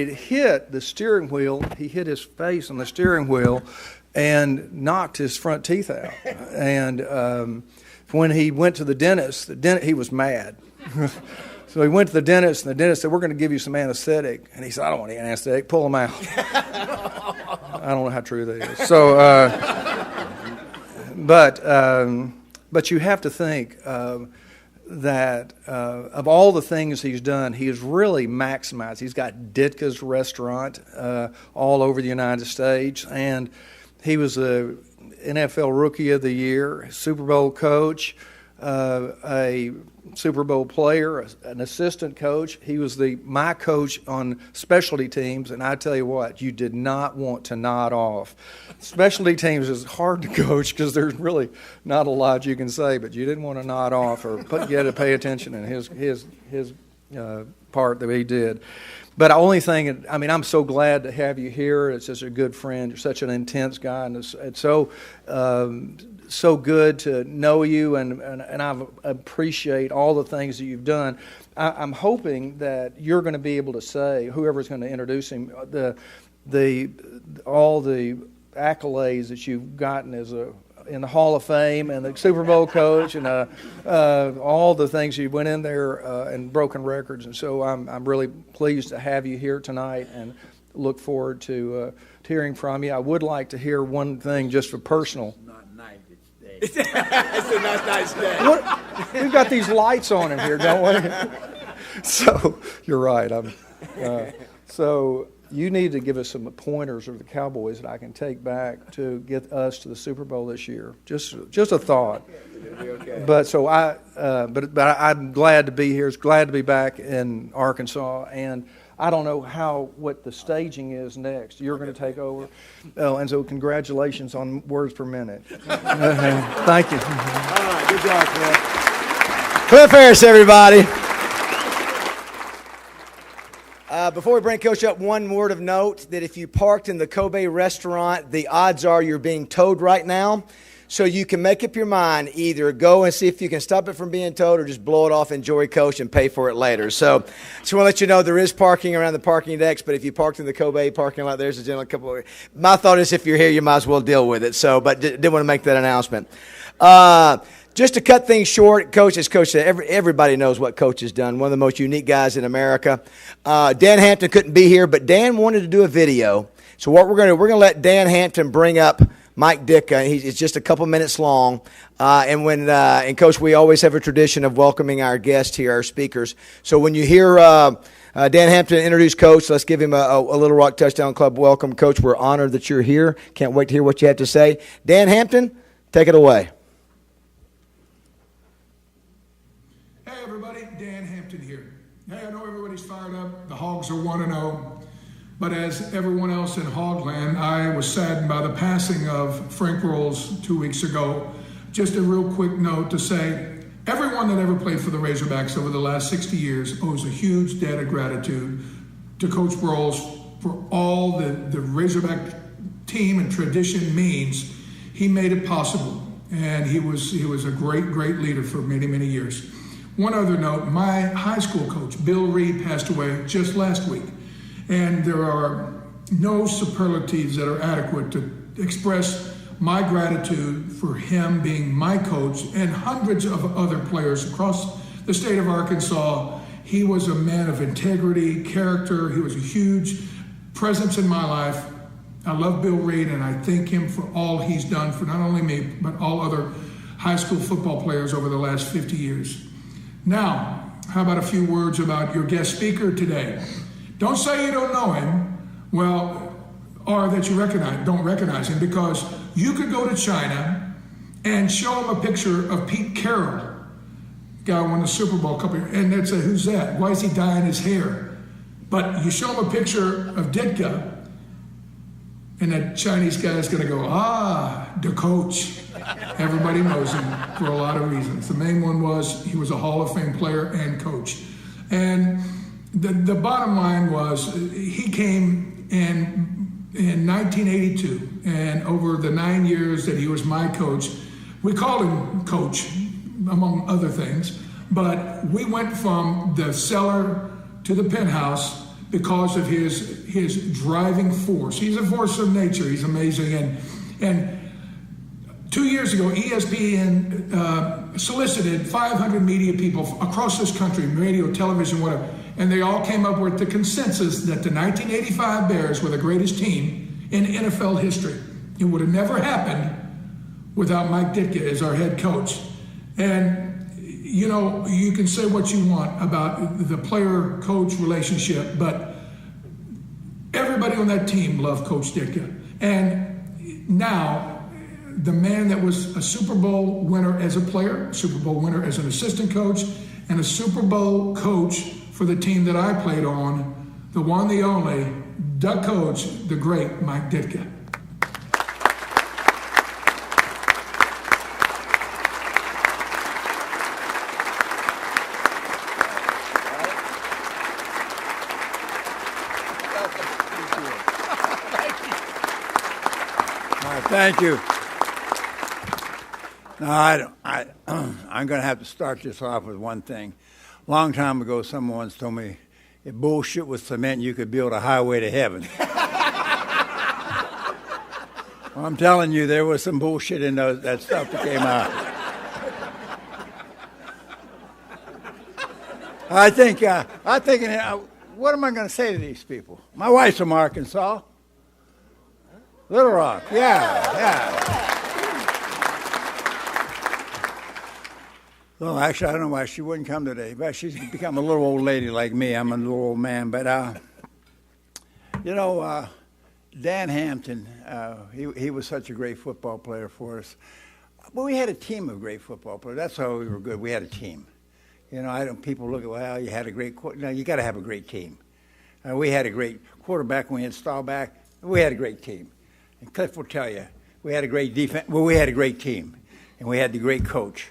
hit the steering wheel. He hit his face on the steering wheel and knocked his front teeth out. And when he went to the dentist, he was mad. So he went to the dentist, and the dentist said, "We're going to give you some anesthetic." And he said, "I don't want any anesthetic. Pull him out." I don't know how true that is. So, but you have to think that of all the things he's done, he has really maximized. He's got Ditka's restaurant all over the United States, and he was a NFL Rookie of the Year, Super Bowl coach, a Super Bowl player, an assistant coach. He was my coach on specialty teams, and I tell you what, you did not want to nod off. Specialty teams is hard to coach because there's really not a lot you can say, but you didn't want to nod off or you had to pay attention in his part that he did. But the only thing, I'm so glad to have you here. It's just a good friend. You're such an intense guy, and it's so good to know you, and I appreciate all the things that you've done. I'm hoping that you're going to be able to say, whoever's going to introduce him, all the accolades that you've gotten as a in the Hall of Fame and the Super Bowl coach and all the things you went in there and broken records. And so I'm really pleased to have you here tonight and look forward to hearing from you. I would like to hear one thing just for personal. Not night, it's day. It's a nice day. What? We've got these lights on in here, don't we? So you're right. So you need to give us some pointers of the Cowboys that I can take back to get us to the Super Bowl this year. Just a thought. But so but I'm glad to be here. It's glad to be back in Arkansas, and I don't know what the staging is next. You're going to take over, and so congratulations on words per minute. Thank you. All right, good job, Cliff. Cliff Harris, everybody. Before we bring Coach up, one word of note that if you parked in the Kobe restaurant, the odds are you're being towed right now. So you can make up your mind, either go and see if you can stop it from being towed or just blow it off, enjoy Coach, and pay for it later. So just want to let you know there is parking around the parking decks, but if you parked in the Kobe parking lot, there's a general couple of... My thought is if you're here, you might as well deal with it. So, but didn't want to make that announcement. Just to cut things short, Coach, as Coach said, everybody knows what Coach has done. One of the most unique guys in America. Dan Hampton couldn't be here, but Dan wanted to do a video. So what we're going to let Dan Hampton bring up Mike Ditka. It's just a couple minutes long. And Coach, we always have a tradition of welcoming our guests here, our speakers. So when you hear Dan Hampton introduce Coach, let's give him a Little Rock Touchdown Club welcome. Coach, we're honored that you're here. Can't wait to hear what you have to say. Dan Hampton, take it away. Hey everybody, Dan Hampton here. Hey, I know everybody's fired up. The Hogs are 1-0. But as everyone else in Hogland, I was saddened by the passing of Frank Rolls 2 weeks ago. Just a real quick note to say, everyone that ever played for the Razorbacks over the last 60 years owes a huge debt of gratitude to Coach Rolls for all the Razorback team and tradition means. He made it possible, and he was a great leader for many, many years. One other note, my high school coach, Bill Reed, passed away just last week. And there are no superlatives that are adequate to express my gratitude for him being my coach and hundreds of other players across the state of Arkansas. He was a man of integrity, character. He was a huge presence in my life. I love Bill Reed, and I thank him for all he's done for not only me, but all other high school football players over the last 50 years. Now, how about a few words about your guest speaker today? Don't say you don't know him, well, or that you don't recognize him, because you could go to China and show him a picture of Pete Carroll, guy who won the Super Bowl a couple years, and they'd say, who's that? Why is he dyeing his hair? But you show him a picture of Ditka, and that Chinese guy is going to go, the coach. Everybody knows him for a lot of reasons. The main one was he was a Hall of Fame player and coach. And the bottom line was he came in 1982, and over the 9 years that he was my coach, we called him Coach, among other things, but we went from the cellar to the penthouse because of his driving force. He's a force of nature. He's amazing. And 2 years ago, ESPN solicited 500 media people across this country, radio, television, whatever, and they all came up with the consensus that the 1985 Bears were the greatest team in NFL history. It would have never happened without Mike Ditka as our head coach. And, you know, you can say what you want about the player-coach relationship, but everybody on that team loved Coach Ditka. And now, the man that was a Super Bowl winner as a player, Super Bowl winner as an assistant coach, and a Super Bowl coach for the team that I played on, the one, the only, the coach, the great Mike Ditka. Thank you. Now, I'm going to have to start this off with one thing. A long time ago, someone once told me, if bullshit was cement, you could build a highway to heaven. Well, I'm telling you, there was some bullshit in that stuff that came out. I'm thinking, what am I going to say to these people? My wife's from Arkansas. Little Rock, yeah. Well, actually, I don't know why she wouldn't come today, but she's become a little old lady like me. I'm a little old man, but Dan Hampton, he was such a great football player for us. Well, we had a team of great football players. That's how we were good. We had a team. People look at, well, you had a great no, you got to have a great team. We had a great quarterback when we had Staubach. We had a great team. And Cliff will tell you, we had a great defense. Well, we had a great team, and we had the great coach.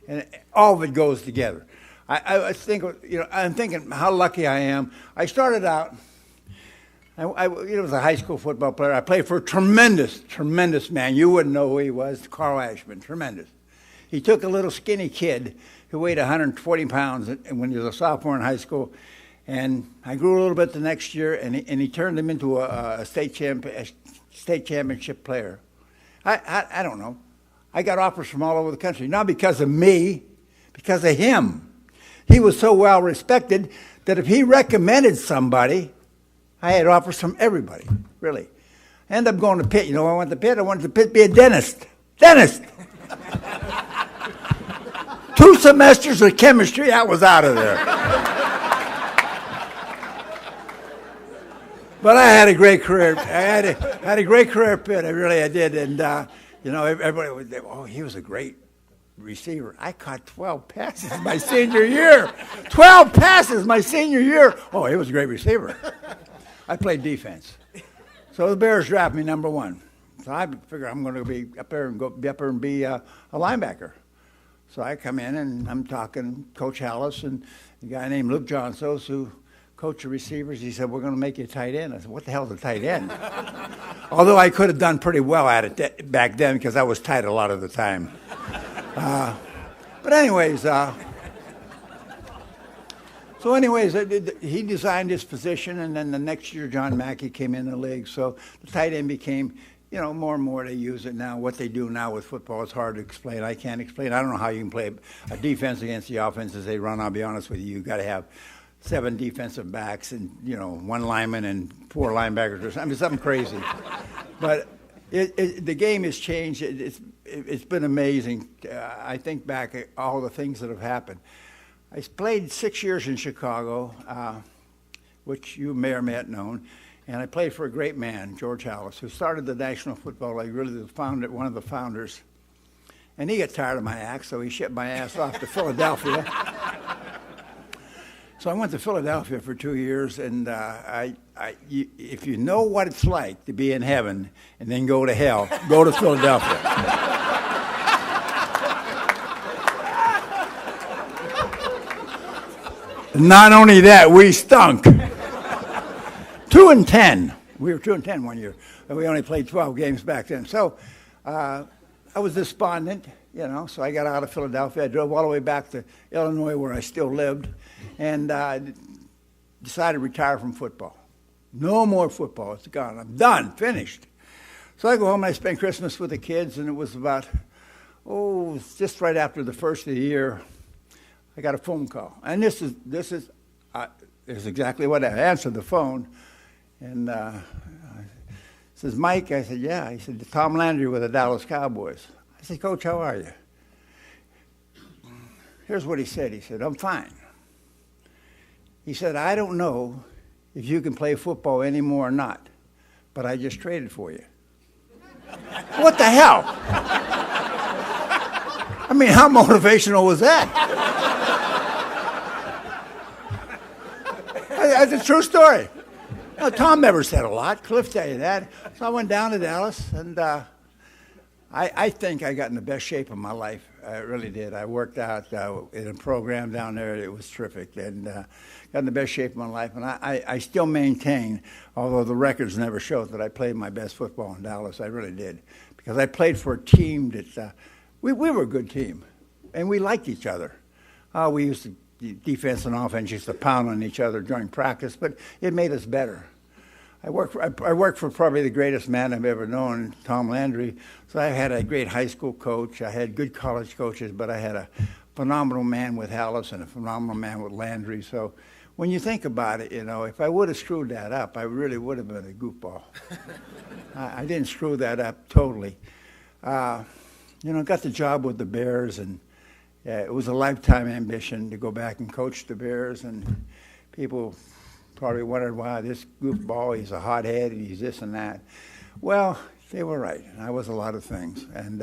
And all of it goes together. I think, I'm thinking how lucky I am. I started out, I was a high school football player. I played for a tremendous man. You wouldn't know who he was, Carl Ashman, tremendous. He took a little skinny kid who weighed 140 pounds when he was a sophomore in high school, and I grew a little bit the next year, and he turned him into a state championship player. I don't know. I got offers from all over the country, not because of me, because of him. He was so well respected that if he recommended somebody, I had offers from everybody, really. I ended up going to Pitt. I went to Pitt. I wanted to Pitt be a dentist. 2 semesters of chemistry, I was out of there. But I had a great career. I had a great career at Pitt. I did. And, everybody would say, oh, he was a great receiver. I caught 12 passes my senior year. 12 passes my senior year. Oh, he was a great receiver. I played defense. So the Bears drafted me number 1. So I figured I'm going to be up there and be a linebacker. So I come in and I'm talking to Coach Hallis and a guy named Luke Johnsos who coached the receivers. He said, we're going to make you a tight end. I said, what the hell is a tight end? Although I could have done pretty well at it back then because I was tight a lot of the time. But anyways, he designed his position, and then the next year John Mackey came in the league. So the tight end became, more and more they use it now. What they do now with football is hard to explain. I can't explain. I don't know how you can play a defense against the offenses they run. I'll be honest with you. You've got to have 7 defensive backs and, 1 lineman and 4 linebackers or something. Something crazy. But the game has changed. It's been amazing. I think back at all the things that have happened. I played 6 years in Chicago, which you may or may not known, and I played for a great man, George Hallis, who started the National Football League, really one of the founders. And he got tired of my act, so he shipped my ass off to Philadelphia. So I went to Philadelphia for 2 years, and if you know what it's like to be in heaven and then go to hell, go to Philadelphia. Not only that, we stunk. 2-10. We were 2-10 one year, and we only played 12 games back then. So I was despondent, so I got out of Philadelphia. I drove all the way back to Illinois where I still lived, and decided to retire from football. No more football. It's gone. I'm done. Finished. So I go home and I spend Christmas with the kids, and it was about, just right after the first of the year, I got a phone call. And this is exactly what I answered the phone. And says, Mike? I said, yeah. He said, Tom Landry with the Dallas Cowboys. I said, Coach, how are you? Here's what he said. He said, I'm fine. He said, I don't know if you can play football anymore or not, but I just traded for you. What the hell? I mean, how motivational was that? That's a true story. Tom never said a lot. Cliff tell you that. So I went down to Dallas, and I think I got in the best shape of my life. I really did. I worked out in a program down there. It was terrific, and got in the best shape of my life. And I still maintain, although the records never show it, that I played my best football in Dallas. I really did, because I played for a team that we were a good team, and we liked each other. We used to. Defense and offense used to pound on each other during practice, but it made us better. I worked for probably the greatest man I've ever known, Tom Landry. So I had a great high school coach. I had good college coaches, but I had a phenomenal man with Hallis and a phenomenal man with Landry. So when you think about it, if I would have screwed that up, I really would have been a goofball. I didn't screw that up totally. Got the job with the Bears, and it was a lifetime ambition to go back and coach the Bears, and people probably wondered why this goofball, he's a hothead, and he's this and that. Well, they were right. I was a lot of things, and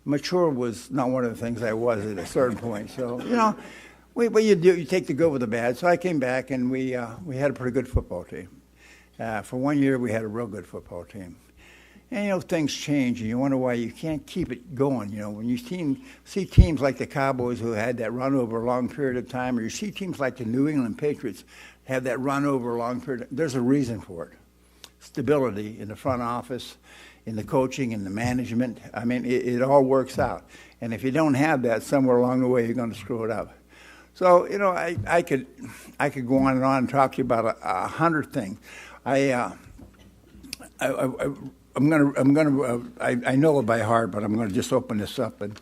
mature was not one of the things I was at a certain point. So, but you take the good with the bad. So I came back, and we had a pretty good football team. For 1 year, we had a real good football team. And, things change, and you wonder why you can't keep it going. When you see teams like the Cowboys who had that run over a long period of time, or you see teams like the New England Patriots have that run over a long period, there's a reason for it. Stability in the front office, in the coaching, in the management. I mean, it all works out. And if you don't have that, somewhere along the way, you're going to screw it up. So, I could go on and talk to you about 100 things. I know it by heart, but I'm going to just open this up. And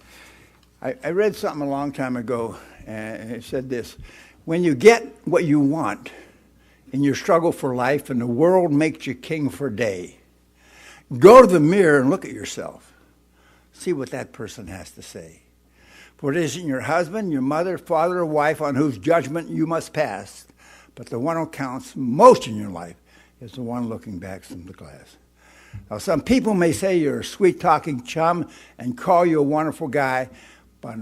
I read something a long time ago, and it said this: when you get what you want in your struggle for life and the world makes you king for a day, go to the mirror and look at yourself. See what that person has to say. For it isn't your husband, your mother, father, or wife on whose judgment you must pass, but the one who counts most in your life is the one looking back from the glass. Now, some people may say you're a sweet-talking chum and call you a wonderful guy, but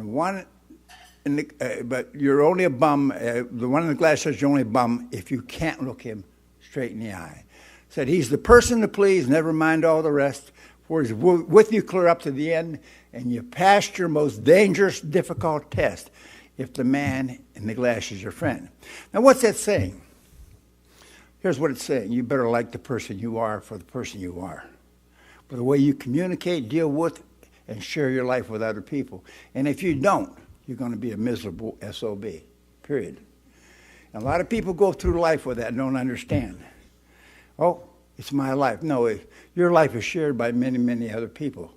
but you're only a bum. The one in the glass says you're only a bum if you can't look him straight in the eye. Said he's the person to please, never mind all the rest, for he's with you clear up to the end, and you passed your most dangerous, difficult test if the man in the glass is your friend. Now, what's that saying? Here's what it's saying. You better like the person you are for the person you are, for the way you communicate, deal with, and share your life with other people. And if you don't, you're going to be a miserable SOB, period. And a lot of people go through life with that and don't understand. Oh, it's my life. No, your life is shared by many, many other people,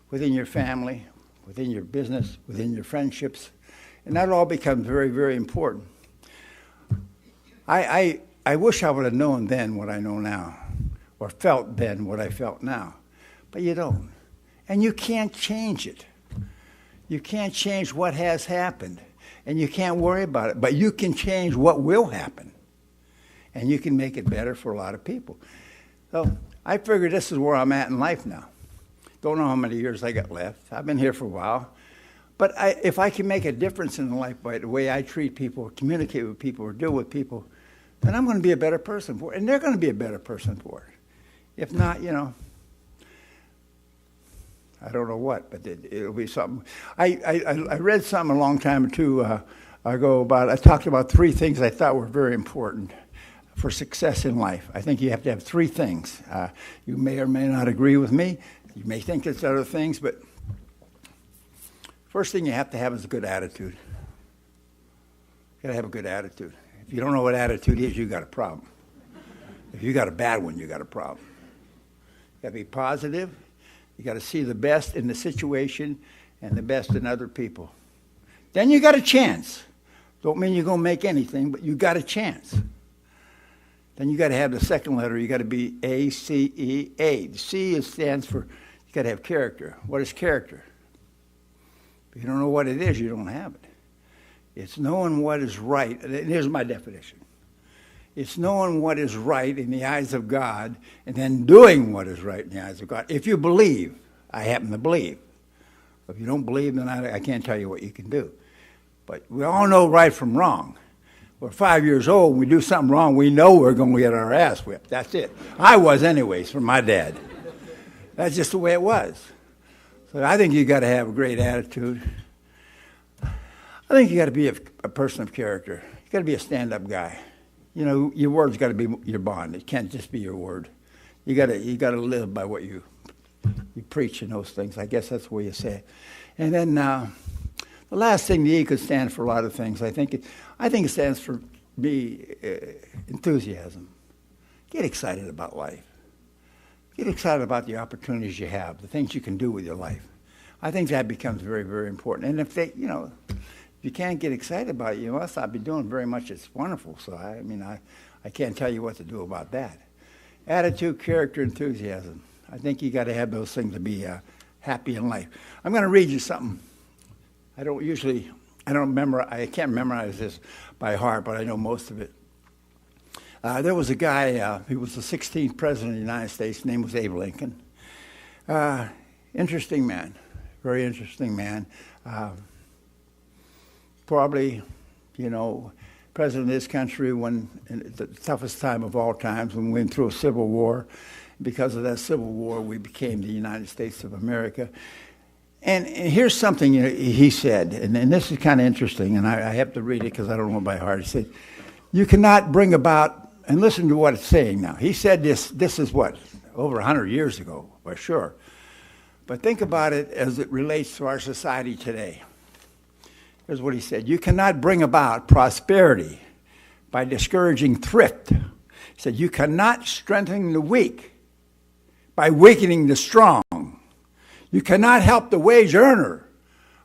within your family, within your business, within your friendships. And that all becomes very, very important. I wish I would have known then what I know now, or felt then what I felt now. But you don't. And you can't change it. You can't change what has happened. And you can't worry about it. But you can change what will happen. And you can make it better for a lot of people. So I figure this is where I'm at in life now. Don't know how many years I got left. I've been here for a while. But if I can make a difference in life by the way I treat people, or communicate with people, or deal with people, then I'm going to be a better person for it. And they're going to be a better person for it. If not, I don't know what, but it'll be something. I read something a long time ago I talked about 3 things I thought were very important for success in life. I think you have to have 3 things. You may or may not agree with me. You may think it's other things, but first thing you have to have is a good attitude. You got to have a good attitude. If you don't know what attitude is, you got a problem. If you got a bad one, you got a problem. You got to be positive. You got to see the best in the situation and the best in other people. Then you got a chance. Don't mean you're going to make anything, but you got a chance. Then you got to have the second letter. You got to be A-C-E-A. The C stands for you got to have character. What is character? If you don't know what it is, you don't have it. It's knowing what is right. And here's my definition. It's knowing what is right in the eyes of God and then doing what is right in the eyes of God. If you believe, I happen to believe. If you don't believe, then I can't tell you what you can do. But we all know right from wrong. We're 5 years old. When we do something wrong, we know we're going to get our ass whipped. That's it. I was anyways from my dad. That's just the way it was. So I think you got to have a great attitude. I think you got to be a person of character. You got to be a stand-up guy. Your word's got to be your bond. It can't just be your word. You got to live by what you preach and those things. I guess that's the way you say it. And then the last thing, the E could stand for a lot of things. I think it stands for enthusiasm. get excited about life. Get excited about the opportunities you have, the things you can do with your life. I think that becomes very, very important. And if you can't get excited about it, you must not be doing very much that's wonderful. So, I can't tell you what to do about that. Attitude, character, enthusiasm. I think you got to have those things to be happy in life. I'm going to read you something. I can't memorize this by heart, but I know most of it. There was a guy, he was the 16th president of the United States. His name was Abe Lincoln. Interesting man, very interesting man. Probably, president of this country when, in the toughest time of all times, when we went through a civil war. Because of that civil war, we became the United States of America. And here's something he said, and this is kind of interesting, and I have to read it because I don't know it by heart. He said, you cannot bring about, and listen to what it's saying now. He said this is what, over 100 years ago, for sure. But think about it as it relates to our society today. Here's what he said. You cannot bring about prosperity by discouraging thrift. He said, you cannot strengthen the weak by weakening the strong. You cannot help the wage earner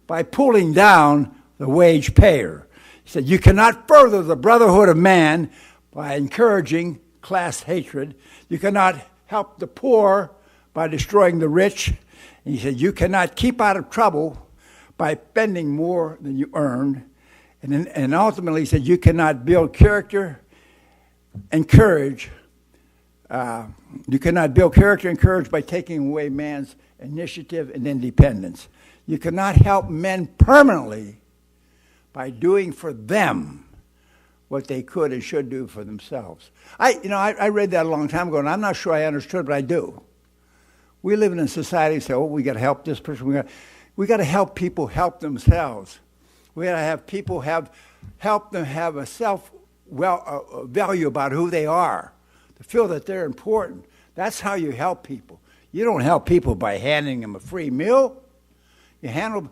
by pulling down the wage payer. He said, you cannot further the brotherhood of man by encouraging class hatred. You cannot help the poor by destroying the rich. And he said, you cannot keep out of trouble by spending more than you earn. And ultimately, he said, you cannot build character and courage. You cannot build character and courage by taking away man's initiative and independence. You cannot help men permanently by doing for them what they could and should do for themselves. I read that a long time ago, and I'm not sure I understood, but I do. We live in a society that say, we got to help this person. We got to help people help themselves. We got to have people help them have a value about who they are, to feel that they're important. That's how you help people. You don't help people by handing them a free meal. You help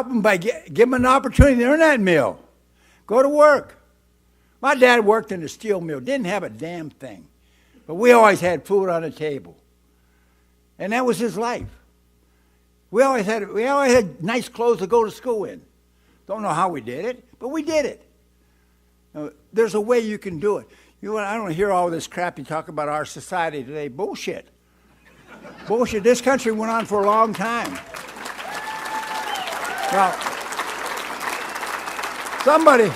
them by give them an opportunity to earn that meal. Go to work. My dad worked in a steel mill, didn't have a damn thing. But we always had food on the table. And that was his life. We always had nice clothes to go to school in. Don't know how we did it, but we did it. Now, there's a way you can do it. I don't hear all this crap you talk about our society today. Bullshit. Bullshit. This country went on for a long time. Well, somebody's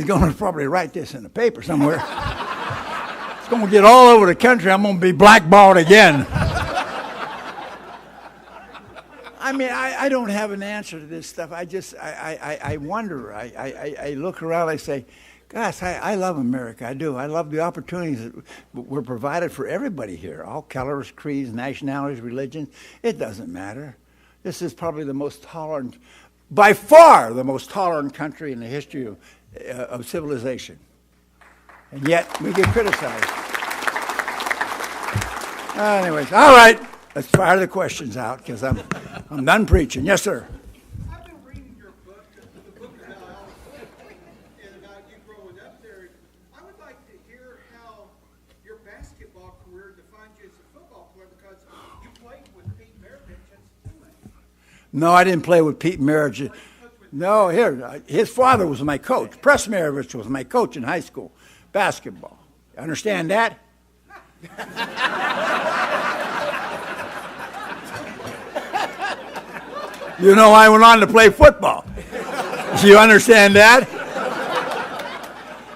going to probably write this in the paper somewhere. It's going to get all over the country. I'm going to be blackballed again. I don't have an answer to this stuff. I wonder. I look around, I say, gosh, I love America. I do. I love the opportunities that were provided for everybody here. All colors, creeds, nationalities, religions. It doesn't matter. This is probably the most tolerant, by far the most tolerant country in the history of civilization. And yet we get criticized. Anyways, all right. Let's fire the questions out because I'm done preaching. Yes, sir. I've been reading your book, the book about and about you growing up there. I would like to hear how your basketball career defined you as a football player because you played with Pete Maravich as a teammate. No, I didn't play with Pete Maravich. No, his father was my coach. Press Maravich was my coach in high school, basketball. Understand that? I went on to play football. Do you understand that?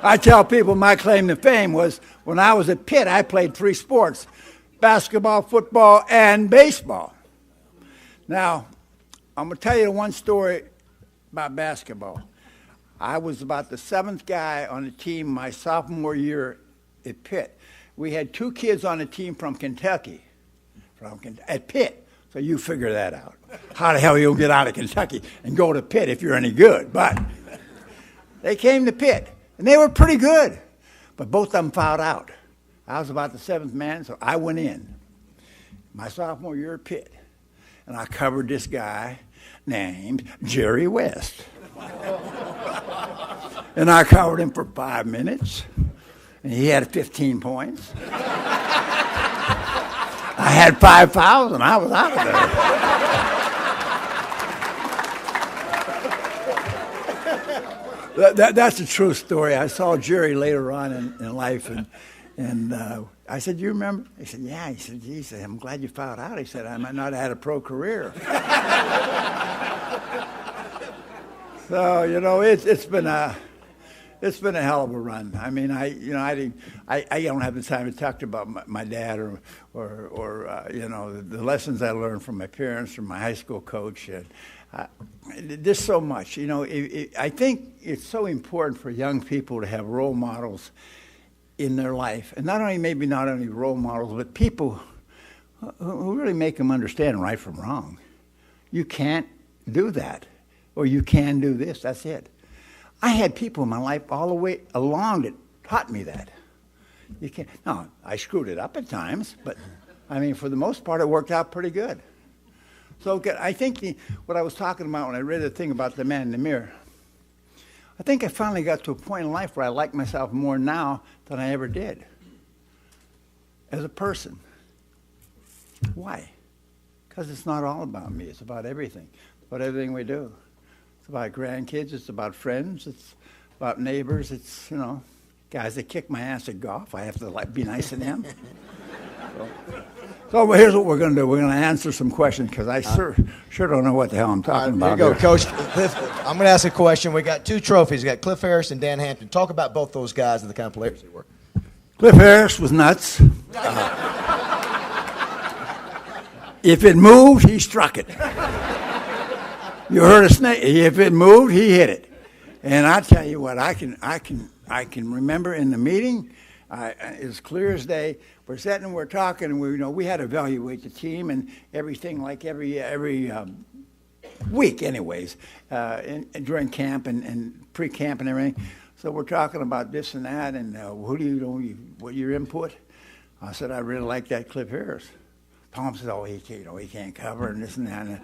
I tell people my claim to fame was when I was at Pitt, I played 3 sports, basketball, football, and baseball. Now, I'm going to tell you one story about basketball. I was about the 7th guy on the team my sophomore year at Pitt. We had 2 kids on the team from Kentucky, at Pitt. So you figure that out. How the hell you'll get out of Kentucky and go to Pitt if you're any good? But they came to Pitt, and they were pretty good. But both of them fouled out. I was about the 7th man, so I went in. My sophomore year at Pitt. And I covered this guy named Jerry West. And I covered him for 5 minutes. And he had 15 points. I had 5 fouls, and I was out of there. That's a true story. I saw Jerry later on in life, and I said, "You remember?" He said, "Yeah." He said, "Geez, I'm glad you found out." He said, "I might not have had a pro career." So it's been a hell of a run. I mean, I don't have the time to talk about my dad or the lessons I learned from my parents, from my high school coach. There's so much. I think it's so important for young people to have role models in their life, and not only role models, but people who really make them understand right from wrong. You can't do that, or you can do this. That's it. I had people in my life all the way along that taught me that. You can't. No, I screwed it up at times, but I mean, for the most part, it worked out pretty good. So I think what I was talking about when I read the thing about the man in the mirror, I think I finally got to a point in life where I like myself more now than I ever did as a person. Why? Because it's not all about me. It's about everything. It's about everything we do. It's about grandkids. It's about friends. It's about neighbors. It's, guys that kick my ass at golf. I have to be nice to them. So here's what we're going to do. We're going to answer some questions because I sure don't know what the hell I'm talking about. Here you go, Coach. Cliff, I'm going to ask a question. We got 2 trophies. We got Cliff Harris and Dan Hampton. Talk about both those guys and the kind of players they were. Cliff Harris was nuts. If it moved, he struck it. You heard a snake. If it moved, he hit it. And I tell you what, I can remember in the meeting, as clear as day. We're sitting and we're talking, and we had to evaluate the team and everything, like every week, anyways, and during camp and pre-camp and everything. So we're talking about this and that, and what your input? I said, I really like that Cliff Harris. Tom said, he can't cover and this and that. And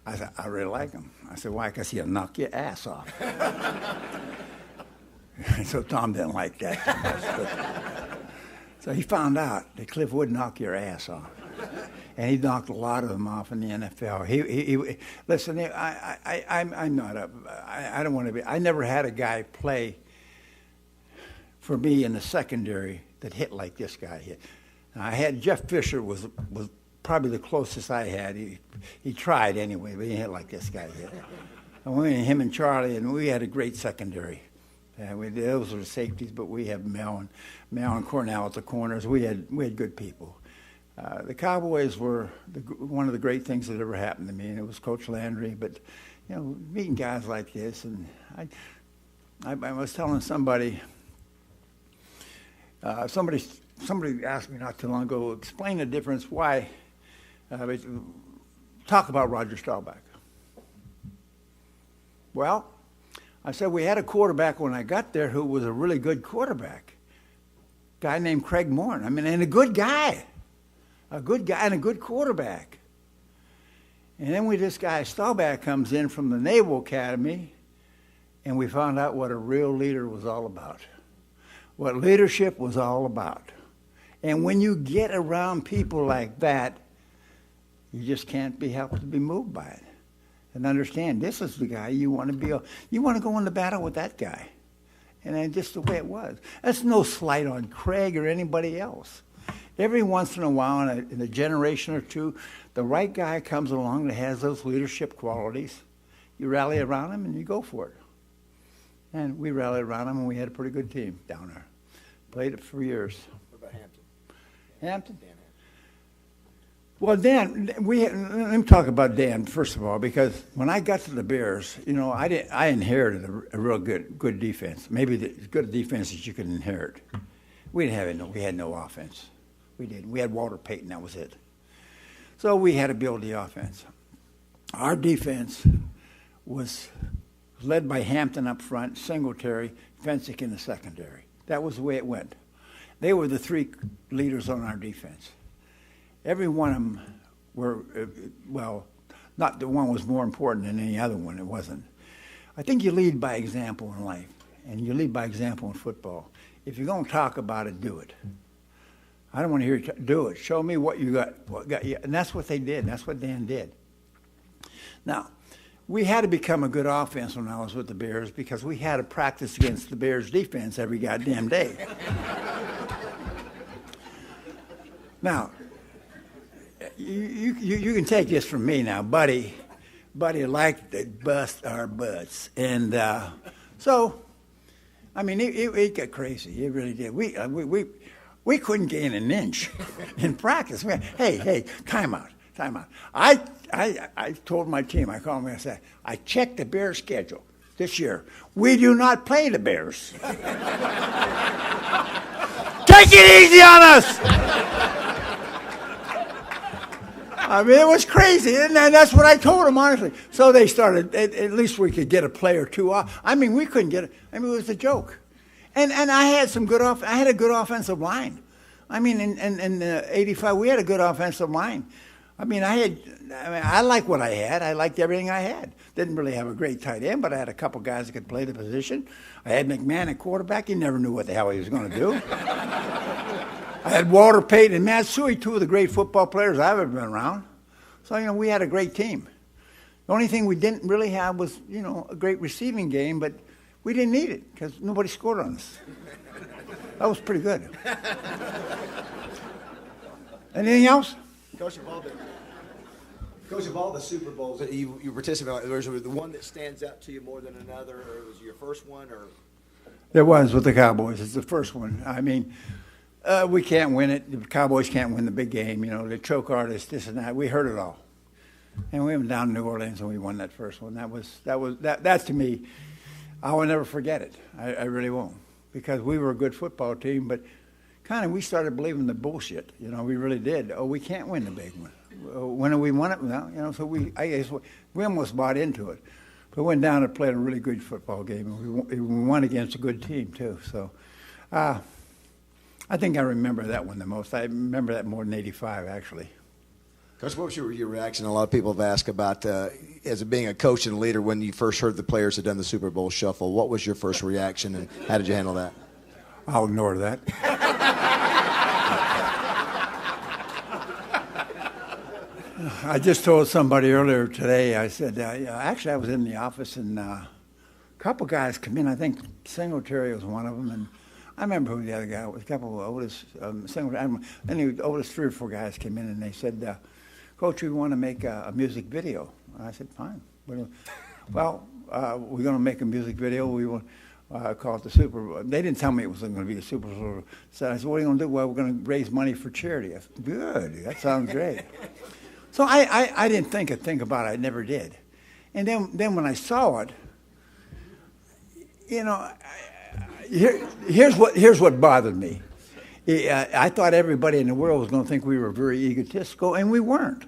I said, I really like him. I said, why? Because he'll knock your ass off. So Tom didn't like that. So he found out that Cliff would knock your ass off. And he knocked a lot of them off in the NFL. He listen, I'm not I don't want to be, I never had a guy play for me in the secondary that hit like this guy hit. Now, I had Jeff Fisher was probably the closest I had. He tried anyway, but he hit like this guy hit. And him and Charlie, and we had a great secondary. Those were the safeties, but we have Mel and Cornell at the corners. We had good people. The Cowboys were one of the great things that ever happened to me, and it was Coach Landry. But meeting guys like this, and I was telling somebody. Somebody asked me not too long ago, explain the difference. Why? Talk about Roger Staubach. Well, I said we had a quarterback when I got there who was a really good quarterback. A guy named Craig Morton. And a good guy. A good guy and a good quarterback. And then this guy Staubach comes in from the Naval Academy, and we found out what a real leader was all about. What leadership was all about. And when you get around people like that, you just can't be helped to be moved by it. And understand, this is the guy you want to be. You want to go into battle with that guy. And that's just the way it was. That's no slight on Craig or anybody else. Every once in a while, in a generation or two, the right guy comes along that has those leadership qualities. You rally around him and you go for it. And we rallied around him, and we had a pretty good team down there. Played it for years. What about Hampton? Hampton? Well, Dan, let me talk about Dan, first of all, because when I got to the Bears, I inherited a real good defense. Maybe as good a defense as you could inherit. We had no offense. We didn't. We had Walter Payton, that was it. So we had to build the offense. Our defense was led by Hampton up front, Singletary, Fensick in the secondary. That was the way it went. They were the 3 leaders on our defense. Every one of them were, not that one was more important than any other one. It wasn't. I think you lead by example in life, and you lead by example in football. if you're going to talk about it, do it. I don't want to hear you do it. Show me what you got, what got you. And that's what they did. That's what Dan did. Now, we had to become a good offense when I was with the Bears because we had to practice against the Bears defense every goddamn day. Now, you can take this from me now. Buddy liked to bust our butts. And so, I mean, it got crazy. It really did. We couldn't gain an inch in practice. Hey, time out. I told my team, I called them and I said, I checked the Bears schedule this year. We do not play the Bears. Take it easy on us! I mean, it was crazy, and that's what I told them, honestly. So they started, at least we could get a play or two off. I mean, we couldn't get it. I mean, it was a joke. And I had I had a good offensive line. I mean, in 85, we had a good offensive line. I mean, I liked what I had. I liked everything I had. Didn't really have a great tight end, but I had a couple guys that could play the position. I had McMahon at quarterback. He never knew what the hell he was going to do. I had Walter Payton and Matt Suey, two of the great football players I've ever been around. So, we had a great team. The only thing we didn't really have was, a great receiving game, but we didn't need it because nobody scored on us. That was pretty good. Anything else? Coach, of all the Super Bowls that you participated in, was there the one that stands out to you more than another, or was it your first one? Or There was with the Cowboys. It's the first one. I mean, we can't win it. The Cowboys can't win the big game. The choke artist, this and that. We heard it all. And we went down to New Orleans and we won that first one. That to me, I will never forget it. I really won't. Because we were a good football team, but kind of we started believing the bullshit. We really did. Oh, we can't win the big one. When have we won it? Well, so I guess we almost bought into it. But went down and played a really good football game, and we won against a good team too. So, I think I remember that one the most. I remember that more than 85, actually. Coach, what was your reaction? A lot of people have asked about, as being a coach and a leader, when you first heard the players had done the Super Bowl shuffle. What was your first reaction, and how did you handle that? I'll ignore that. I just told somebody earlier today, I said, actually I was in the office and a couple guys come in. I think Singletary was one of them, and I remember who the other guy was. A couple of Otis, Singletary. Anyway, Otis, 3 or 4 guys came in and they said, Coach, we want to make a music video. And I said, fine. Well, we're going to make a music video. We want call it the Super Bowl. They didn't tell me it was going to be the Super Bowl. So I said, what are you going to do? Well, we're going to raise money for charity. I said, good. That sounds great. So I didn't think a thing about it. I never did. And then when I saw it, here's what bothered me. I thought everybody in the world was going to think we were very egotistical, and we weren't.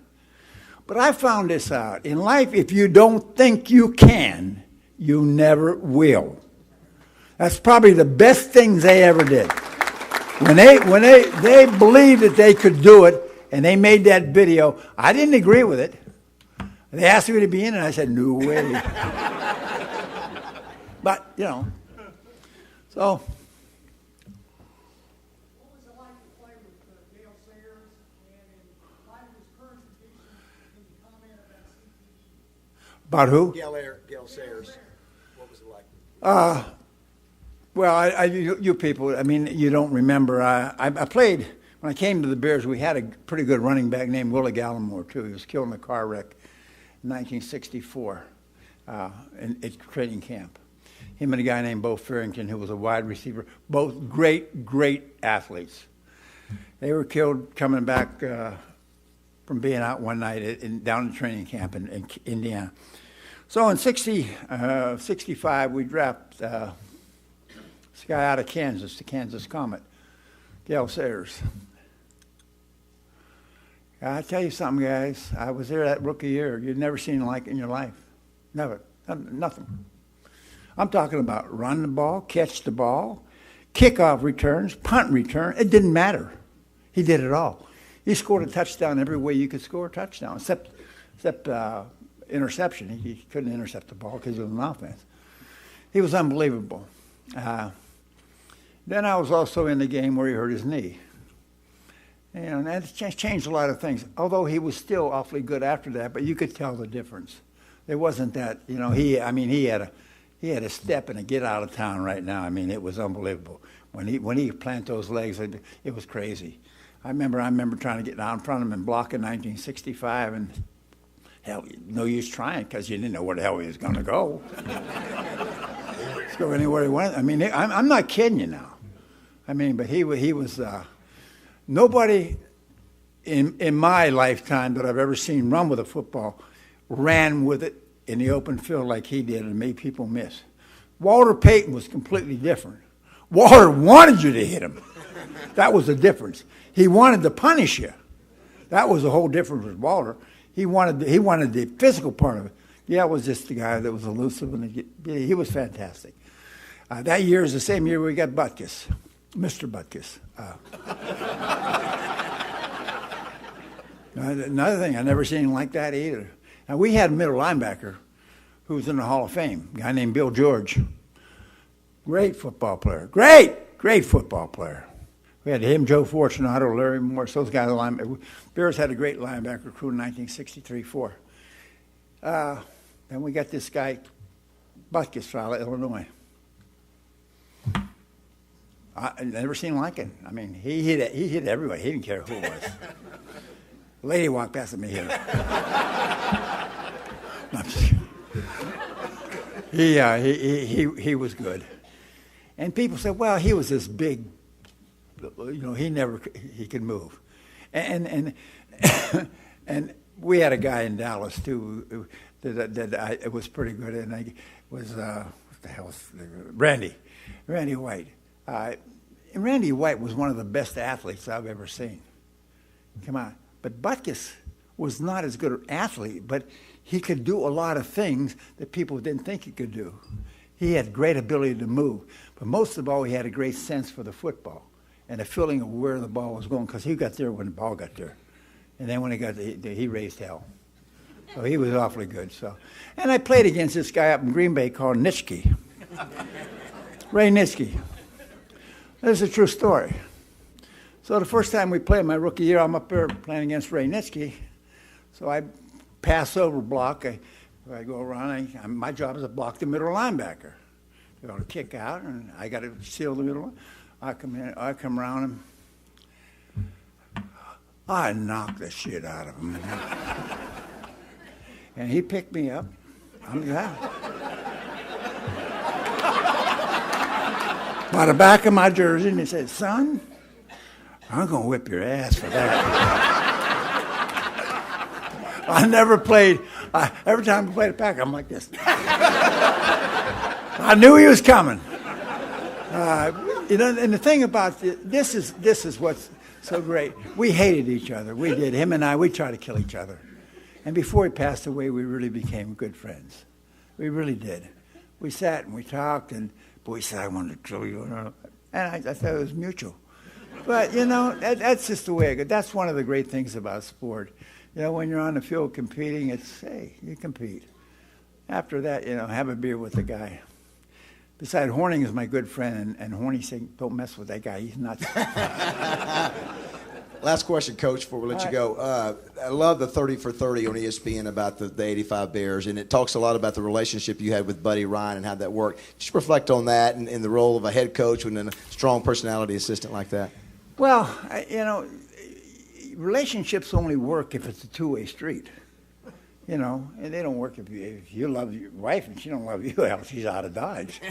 But I found this out. In life, if you don't think you can, you never will. That's probably the best things they ever did. When they believed that they could do it, and they made that video, I didn't agree with it. They asked me to be in it, and I said, no way. But, so. What was it like to play with Gale Sayers, and in light of his current condition, can you comment about CTE? About who? Gale Sayers. What was it like? Well, you people, I mean, you don't remember. I played, when I came to the Bears, we had a pretty good running back named Willie Gallimore, too. He was killed in a car wreck in 1964 at training camp. Him and a guy named Bo Farrington, who was a wide receiver, both great athletes. They were killed coming back from being out one night down in training camp in Indiana. So in 65, we dropped this guy out of Kansas, the Kansas Comet, Gale Sayers. I tell you something, guys. I was there that rookie year. You've never seen like it in your life. Never. Nothing. I'm talking about run the ball, catch the ball, kickoff returns, punt return. It didn't matter. He did it all. He scored a touchdown every way you could score a touchdown, except interception. He couldn't intercept the ball because it was an offense. He was unbelievable. Then I was also in the game where he hurt his knee. And that changed a lot of things, although he was still awfully good after that, but you could tell the difference. It wasn't that, he had a step and a get out of town right now. I mean, it was unbelievable. When he planted those legs, it was crazy. I remember trying to get down in front of him and block in 1965, and hell, no use trying because you didn't know where the hell he was going to go. Just go anywhere he went. I mean, I'm not kidding you now. I mean, but he was nobody in my lifetime that I've ever seen run with a football ran with it in the open field like he did and made people miss. Walter Payton was completely different. Walter wanted you to hit him. That was the difference. He wanted to punish you. That was the whole difference with Walter. He wanted the physical part of it. Yeah, it was just the guy that was elusive, and he was fantastic. That year is the same year we got Butkus, Mr. Butkus. Another thing, I never seen like that either. Now, we had a middle linebacker who was in the Hall of Fame, a guy named Bill George. Great football player. Great football player. We had him, Joe Fortunato, Larry Morris, those guys. Bears had a great linebacker crew in 1963-4. Then we got this guy, Butkus, out of Illinois. I never seen like it. I mean, he hit everybody. He didn't care who it was. A lady walked past me here. No, I'm just kidding. He was good. And people said, well, he was this big, he could move. And we had a guy in Dallas, too, that was pretty good. And I was, what the hell was Randy White. And Randy White was one of the best athletes I've ever seen. Come on. But Butkus was not as good an athlete, but he could do a lot of things that people didn't think he could do. He had great ability to move. But most of all, he had a great sense for the football and a feeling of where the ball was going, because he got there when the ball got there. And then when he got there, he raised hell. So he was awfully good. And I played against this guy up in Green Bay called Nitschke. Ray Nitschke. This is a true story. So the first time we played my rookie year, I'm up there playing against Ray Nitschke. So I pass over block. I go around. My job is to block the middle linebacker. They're going to kick out, and I got to seal the middle. I come around him. I knocked the shit out of him. And he picked me up. By the back of my jersey, and he said, son, I'm going to whip your ass for that. I never played. Every time I played a pack, I'm like this. I knew he was coming. And the thing about this is what's so great. We hated each other. We did. Him and I, we tried to kill each other. And before he passed away, we really became good friends. We really did. We sat and we talked, and boy said, I wanted to kill you. And I thought it was mutual. But, that's just the way it goes. That's one of the great things about sport. When you're on the field competing, it's, hey, you compete. After that, have a beer with the guy. Besides, Horning is my good friend, and Horning said, don't mess with that guy. He's nuts. Last question, Coach, before we let you go. I love the 30 for 30 on ESPN about the 85 Bears, and it talks a lot about the relationship you had with Buddy Ryan and how that worked. Just reflect on that and the role of a head coach and a strong personality assistant like that. Well, relationships only work if it's a two-way street. And they don't work if you love your wife and she don't love you, hell, she's out of Dodge.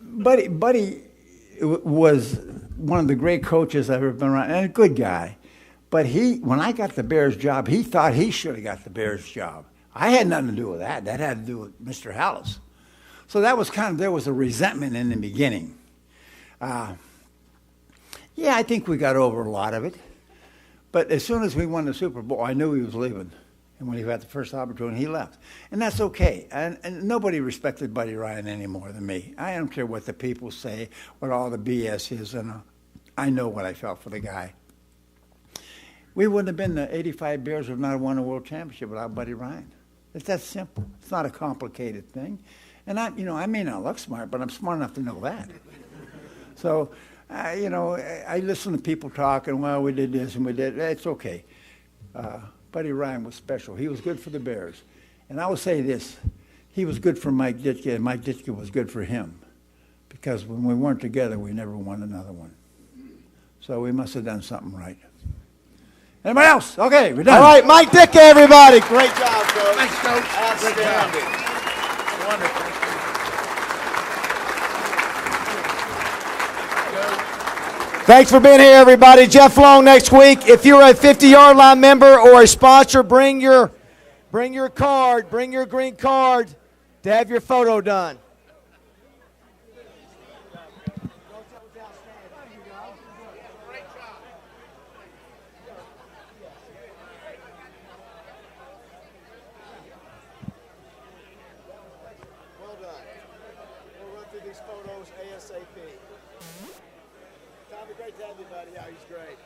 Buddy was one of the great coaches I've ever been around, and a good guy. But when I got the Bears job, he thought he should have got the Bears job. I had nothing to do with that. That had to do with Mr. Hallis. So that was there was a resentment in the beginning. Yeah, I think we got over a lot of it. But as soon as we won the Super Bowl, I knew he was leaving. And when he got the first opportunity, he left. And that's okay. And nobody respected Buddy Ryan any more than me. I don't care what the people say, what all the BS is. And I know what I felt for the guy. We wouldn't have been the 85 Bears if not won a world championship without Buddy Ryan. It's that simple. It's not a complicated thing. And I may not look smart, but I'm smart enough to know that. So, I listen to people talking, well, we did this and we did, it's okay. Buddy Ryan was special. He was good for the Bears. And I will say this, he was good for Mike Ditka, and Mike Ditka was good for him. Because when we weren't together, we never won another one. So we must have done something right. Anybody else? Okay, we're done. All right, Mike Ditka, everybody. Great job, Coach. Thanks, Coach. Outstanding. Wonderful. Thanks for being here, everybody. Jeff Long next week. If you're a 50-yard line member or a sponsor, bring your card, bring your green card to have your photo done. Well done. We'll run through these photos ASAP. Tommy, great to have you, buddy. Yeah, he's great.